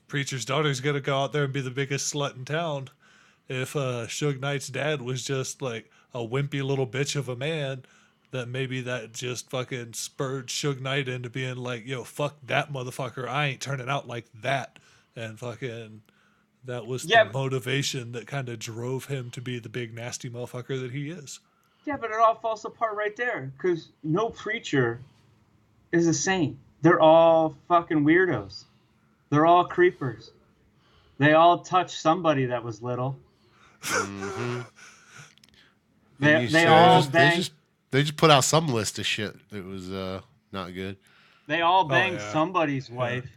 [SPEAKER 2] Preacher's daughter's gonna go out there and be the biggest slut in town. If Suge Knight's dad was just like a wimpy little bitch of a man, then maybe that just fucking spurred Suge Knight into being like, yo, fuck that motherfucker. I ain't turning out like that. And fucking that was the motivation that kind of drove him to be the big nasty motherfucker that he is.
[SPEAKER 4] Yeah, but it all falls apart right there. Because no preacher is a saint. They're all fucking weirdos. They're all creepers. They all touched somebody that was little.
[SPEAKER 1] Mm-hmm. They just put out some list of shit that was not good.
[SPEAKER 4] They all banged somebody's wife.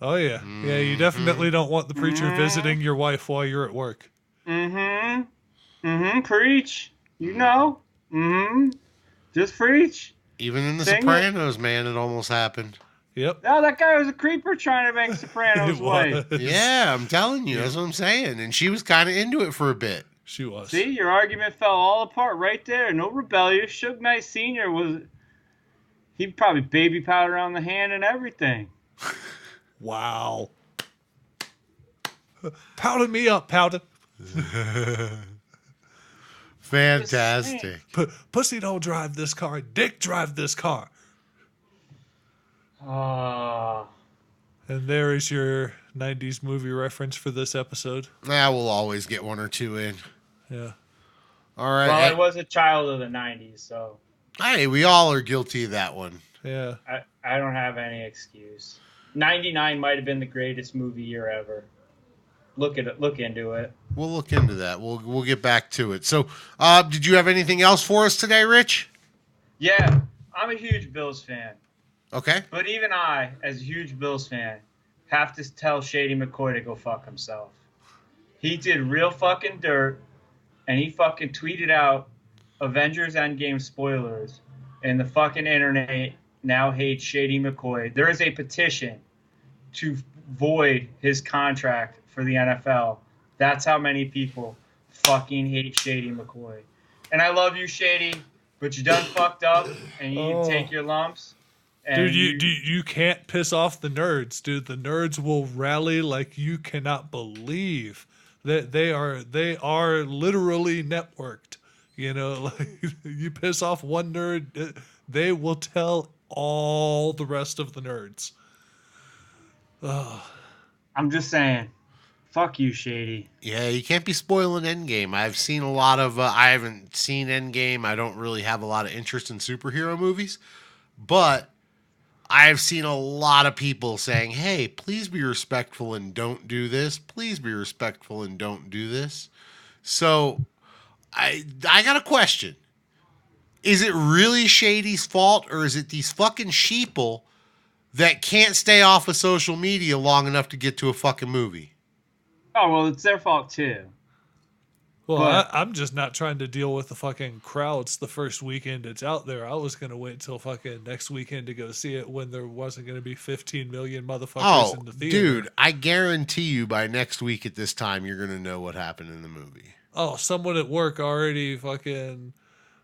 [SPEAKER 2] Oh yeah. Mm-hmm. Yeah, you definitely don't want the preacher visiting your wife while you're at work.
[SPEAKER 4] Mm-hmm. Mm-hmm. Preach. You know. Mm-hmm. Just preach.
[SPEAKER 1] Even in The Sopranos, man, it almost happened.
[SPEAKER 2] Yep.
[SPEAKER 4] No, that guy was a creeper trying to bang Sopranos' wife.
[SPEAKER 1] Yeah, I'm telling you. That's what I'm saying. And she was kind of into it for a bit.
[SPEAKER 2] She was.
[SPEAKER 4] See, your argument fell all apart right there. No rebellious. Suge Knight Sr. was... He'd probably baby powder on the hand and everything.
[SPEAKER 2] Wow. Powder me up, powder.
[SPEAKER 1] Fantastic.
[SPEAKER 2] Pussy don't drive this car. Dick drive this car. And there is your 90s movie reference for this episode.
[SPEAKER 1] We'll always get one or two in.
[SPEAKER 2] Yeah.
[SPEAKER 1] All right.
[SPEAKER 4] Well, I was a child of the 90s, so...
[SPEAKER 1] Hey, we all are guilty of that one.
[SPEAKER 2] Yeah.
[SPEAKER 4] I don't have any excuse. 99 might have been the greatest movie year ever. Look into it.
[SPEAKER 1] We'll look into that. We'll get back to it. So, did you have anything else for us today, Rich?
[SPEAKER 4] Yeah, I'm a huge Bills fan.
[SPEAKER 1] Okay.
[SPEAKER 4] But even I, as a huge Bills fan, have to tell Shady McCoy to go fuck himself. He did real fucking dirt, and he fucking tweeted out Avengers Endgame spoilers, and the fucking internet now hates Shady McCoy. There is a petition to void his contract for the NFL. That's how many people fucking hate Shady McCoy. And I love you, Shady, but you done fucked up, and you need to take your lumps.
[SPEAKER 2] Dude, you can't piss off the nerds, dude. The nerds will rally like you cannot believe. They are literally networked. You know, like you piss off one nerd, they will tell all the rest of the nerds.
[SPEAKER 4] I'm just saying, fuck you, Shady.
[SPEAKER 1] Yeah, you can't be spoiling Endgame. I've seen a lot of. I haven't seen Endgame. I don't really have a lot of interest in superhero movies, but I've seen a lot of people saying, "Hey, please be respectful and don't do this. Please be respectful and don't do this." So, I got a question. Is it really Shady's fault, or is it these fucking sheeple that can't stay off of social media long enough to get to a fucking movie?
[SPEAKER 3] Oh, well, it's their fault too.
[SPEAKER 2] Well,
[SPEAKER 3] But-
[SPEAKER 2] I'm just not trying to deal with the fucking crowds the first weekend it's out there. I was going to wait till fucking next weekend to go see it when there wasn't going to be 15 million motherfuckers in the theater.
[SPEAKER 1] Dude, I guarantee you by next week at this time, you're going to know what happened in the movie.
[SPEAKER 2] Oh, someone at work already fucking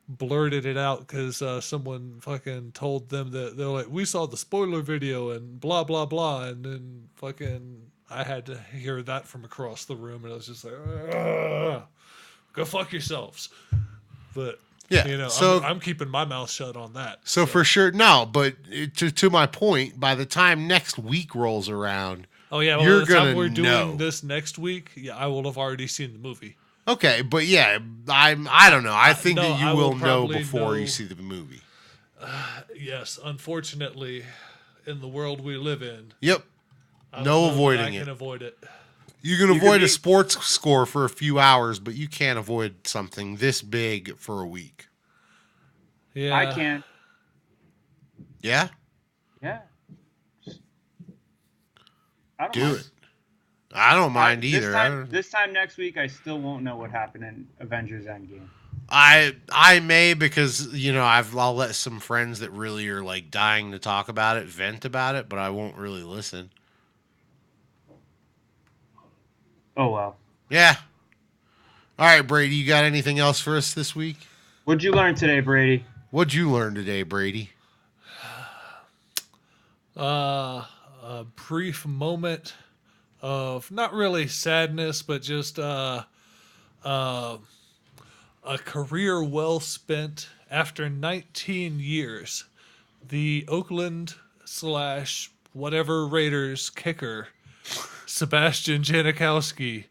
[SPEAKER 2] blurted it out because someone fucking told them that they're like, we saw the spoiler video and blah, blah, blah. And then fucking I had to hear that from across the room and I was just like, ugh. Go fuck yourselves. But,
[SPEAKER 1] Yeah,
[SPEAKER 2] you know,
[SPEAKER 1] so-
[SPEAKER 2] I'm keeping my mouth shut on that.
[SPEAKER 1] So for sure, no, but to my point, by the time next week rolls around,
[SPEAKER 2] Oh, yeah, well,
[SPEAKER 1] you're
[SPEAKER 2] by the time
[SPEAKER 1] gonna
[SPEAKER 2] we're doing
[SPEAKER 1] know.
[SPEAKER 2] this next week, yeah, I will have already seen the movie.
[SPEAKER 1] okay, but yeah, I don't know. I think
[SPEAKER 2] no,
[SPEAKER 1] that you
[SPEAKER 2] I will
[SPEAKER 1] will know
[SPEAKER 2] probably
[SPEAKER 1] before you
[SPEAKER 2] know-
[SPEAKER 1] see the movie.
[SPEAKER 2] Yes, unfortunately, in the world we live in,
[SPEAKER 1] Yep.
[SPEAKER 2] I don't
[SPEAKER 1] No
[SPEAKER 2] know that
[SPEAKER 1] avoiding
[SPEAKER 2] I
[SPEAKER 1] it.
[SPEAKER 2] can avoid it.
[SPEAKER 1] You can
[SPEAKER 3] You
[SPEAKER 1] avoid
[SPEAKER 3] could
[SPEAKER 1] a
[SPEAKER 3] be-
[SPEAKER 1] sports score for a few hours, but you can't avoid something this big for a week.
[SPEAKER 2] Yeah,
[SPEAKER 3] I can.
[SPEAKER 1] Yeah?
[SPEAKER 3] Yeah. I don't
[SPEAKER 1] Do
[SPEAKER 3] mind.
[SPEAKER 1] it. I don't mind
[SPEAKER 3] This
[SPEAKER 1] either.
[SPEAKER 3] This time next week, I still won't know what happened in Avengers Endgame.
[SPEAKER 1] I may because I'll let some friends that really are like dying to talk about it vent about it, but I won't really listen.
[SPEAKER 3] Oh well.
[SPEAKER 1] Yeah. All right, Brady, you got anything else for us this week?
[SPEAKER 3] What'd you learn today, Brady?
[SPEAKER 1] What'd you learn today, Brady?
[SPEAKER 2] A brief moment of not really sadness, but just a career well spent. After 19 years, the Oakland / whatever Raiders kicker Sebastian Janikowski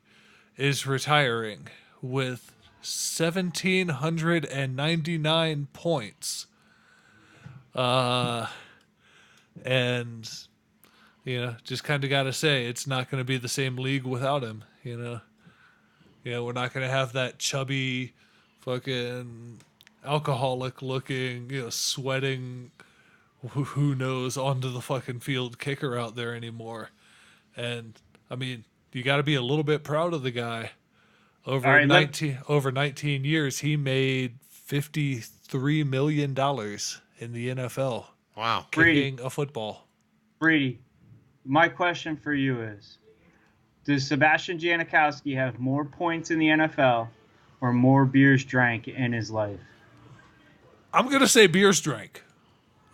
[SPEAKER 2] is retiring with 1,799 points. And, just kind of got to say, it's not going to be the same league without him, we're not going to have that chubby, fucking alcoholic looking, sweating, who knows, onto the fucking field kicker out there anymore. And, I mean, you got to be a little bit proud of the guy. Over
[SPEAKER 3] All right,
[SPEAKER 2] 19 years, he made $53 million in the NFL
[SPEAKER 1] Wow.
[SPEAKER 2] kicking a football.
[SPEAKER 3] Brady, my question for you is, does Sebastian Janikowski have more points in the NFL or more beers drank in his life?
[SPEAKER 2] I'm going to say beers drank.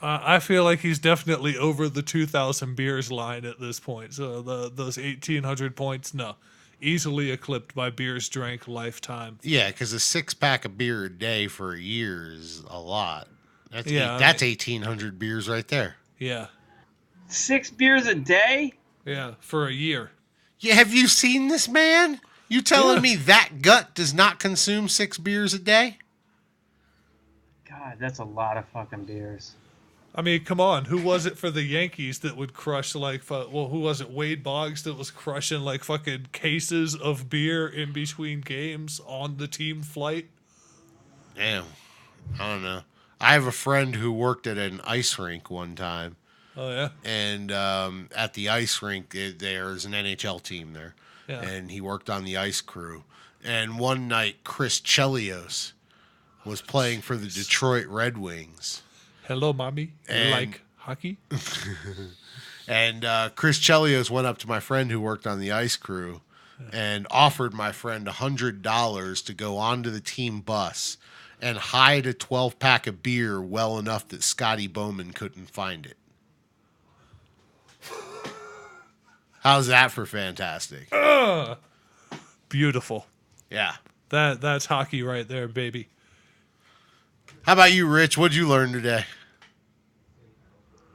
[SPEAKER 2] I feel like he's definitely over the 2,000 beers line at this point. So those 1,800 points, no. Easily eclipsed by beers drank lifetime.
[SPEAKER 1] Yeah, because a 6-pack of beer a day for a year is a lot. That's
[SPEAKER 2] Yeah,
[SPEAKER 1] that's 1,800 beers right there.
[SPEAKER 2] Yeah.
[SPEAKER 3] 6 beers a day?
[SPEAKER 2] Yeah, for a year.
[SPEAKER 1] Yeah, have you seen this man? You telling me that gut does not consume 6 beers a day?
[SPEAKER 3] God, that's a lot of fucking beers.
[SPEAKER 2] I mean, come on. Who was it for the Yankees that would crush who was it? Wade Boggs that was crushing like fucking cases of beer in between games on the team flight?
[SPEAKER 1] Damn. I don't know. I have a friend who worked at an ice rink one time.
[SPEAKER 2] Oh, yeah?
[SPEAKER 1] And at the ice rink, there's an NHL team there.
[SPEAKER 2] Yeah.
[SPEAKER 1] And he worked on the ice crew. And one night, Chris Chelios was playing for the Detroit Red Wings.
[SPEAKER 2] Hello, mommy. You
[SPEAKER 1] And-
[SPEAKER 2] like hockey?
[SPEAKER 1] And Chris Chelios went up to my friend who worked on the ice crew and offered my friend $100 to go onto the team bus and hide a 12-pack of beer well enough that Scotty Bowman couldn't find it. How's that for fantastic?
[SPEAKER 2] Beautiful.
[SPEAKER 1] Yeah.
[SPEAKER 2] That's hockey right there, baby.
[SPEAKER 1] How about you, Rich? What'd you learn today?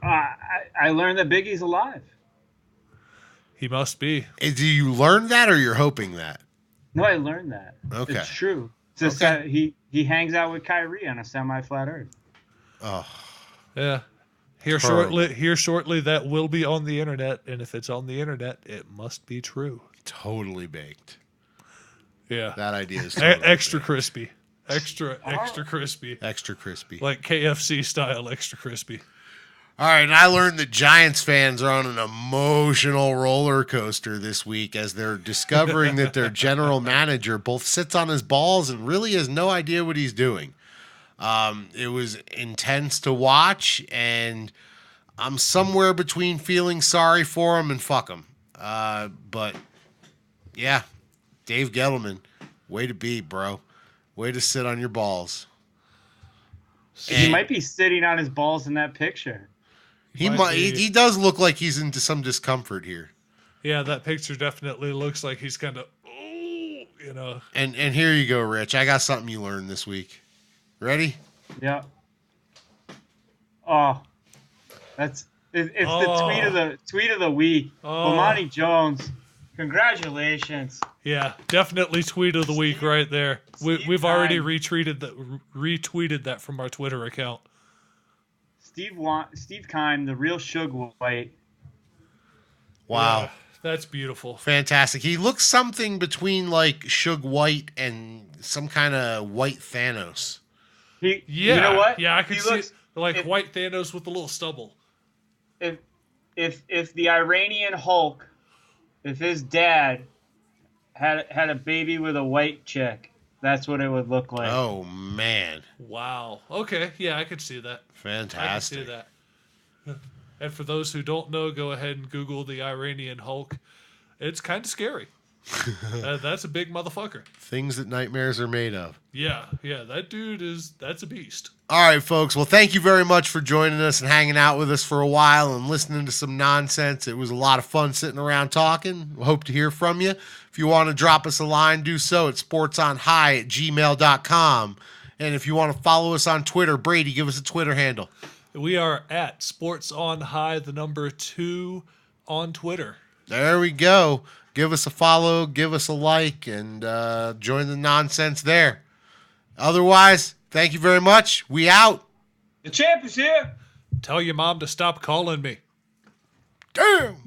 [SPEAKER 3] I learned that Biggie's alive.
[SPEAKER 2] He must be.
[SPEAKER 1] Do you learn that or you're hoping that?
[SPEAKER 3] No, I learned that.
[SPEAKER 1] Okay.
[SPEAKER 3] It's true. It's just
[SPEAKER 1] Okay.
[SPEAKER 3] that he hangs out with Kyrie on a semi-flat Earth.
[SPEAKER 1] Oh,
[SPEAKER 2] Yeah. Here shortly, that will be on the internet, and if it's on the internet, it must be true.
[SPEAKER 1] totally baked.
[SPEAKER 2] Yeah.
[SPEAKER 1] That idea is totally
[SPEAKER 2] Extra
[SPEAKER 1] baked.
[SPEAKER 2] crispy. Extra crispy.
[SPEAKER 1] Extra crispy.
[SPEAKER 2] Like KFC style extra crispy.
[SPEAKER 1] All right, and I learned that Giants fans are on an emotional roller coaster this week as they're discovering that their general manager both sits on his balls and really has no idea what he's doing. It was intense to watch, and I'm somewhere between feeling sorry for him and fuck him. But, yeah, Dave Gettleman, way to be, bro. Way to sit on your balls.
[SPEAKER 3] He might be sitting on his balls in that picture.
[SPEAKER 1] He does look like he's into some discomfort here.
[SPEAKER 2] Yeah, that picture definitely looks like he's kind of, you know.
[SPEAKER 1] And here you go, Rich. I got something you learned this week. Ready?
[SPEAKER 3] Yeah. Oh, it's the tweet of the week. Bomani Jones, congratulations.
[SPEAKER 2] Yeah, definitely tweet of the week right there. We've already retweeted that from our Twitter account.
[SPEAKER 3] Steve Keim, the real Suge White.
[SPEAKER 1] Wow.
[SPEAKER 2] Yeah, that's beautiful.
[SPEAKER 1] Fantastic. He looks something between like Suge White and some kind of white Thanos.
[SPEAKER 2] You know what? Yeah, I could see white Thanos with a little stubble.
[SPEAKER 3] If the Iranian Hulk, if his dad had a baby with a white chick, that's what it would look like.
[SPEAKER 1] Oh man.
[SPEAKER 2] Wow. Okay. Yeah, I could see that.
[SPEAKER 1] Fantastic.
[SPEAKER 2] I can see that. And for those who don't know, go ahead and Google the Iranian Hulk. It's kind of scary. That's a big motherfucker.
[SPEAKER 1] Things that nightmares are made of.
[SPEAKER 2] Yeah, that dude that's a beast.
[SPEAKER 1] All right, folks. Well, thank you very much for joining us and hanging out with us for a while and listening to some nonsense. It was a lot of fun sitting around talking. We hope to hear from you. If you want to drop us a line, do so at sportsonhigh@gmail.com. And if you want to follow us on Twitter, Brady, give us a Twitter handle.
[SPEAKER 2] We are at sportsonhigh, the number 2 on Twitter.
[SPEAKER 1] There we go. Give us a follow, give us a like, and join the nonsense there. Otherwise, thank you very much. We out.
[SPEAKER 4] The champ is here.
[SPEAKER 2] Tell your mom to stop calling me.
[SPEAKER 1] Damn.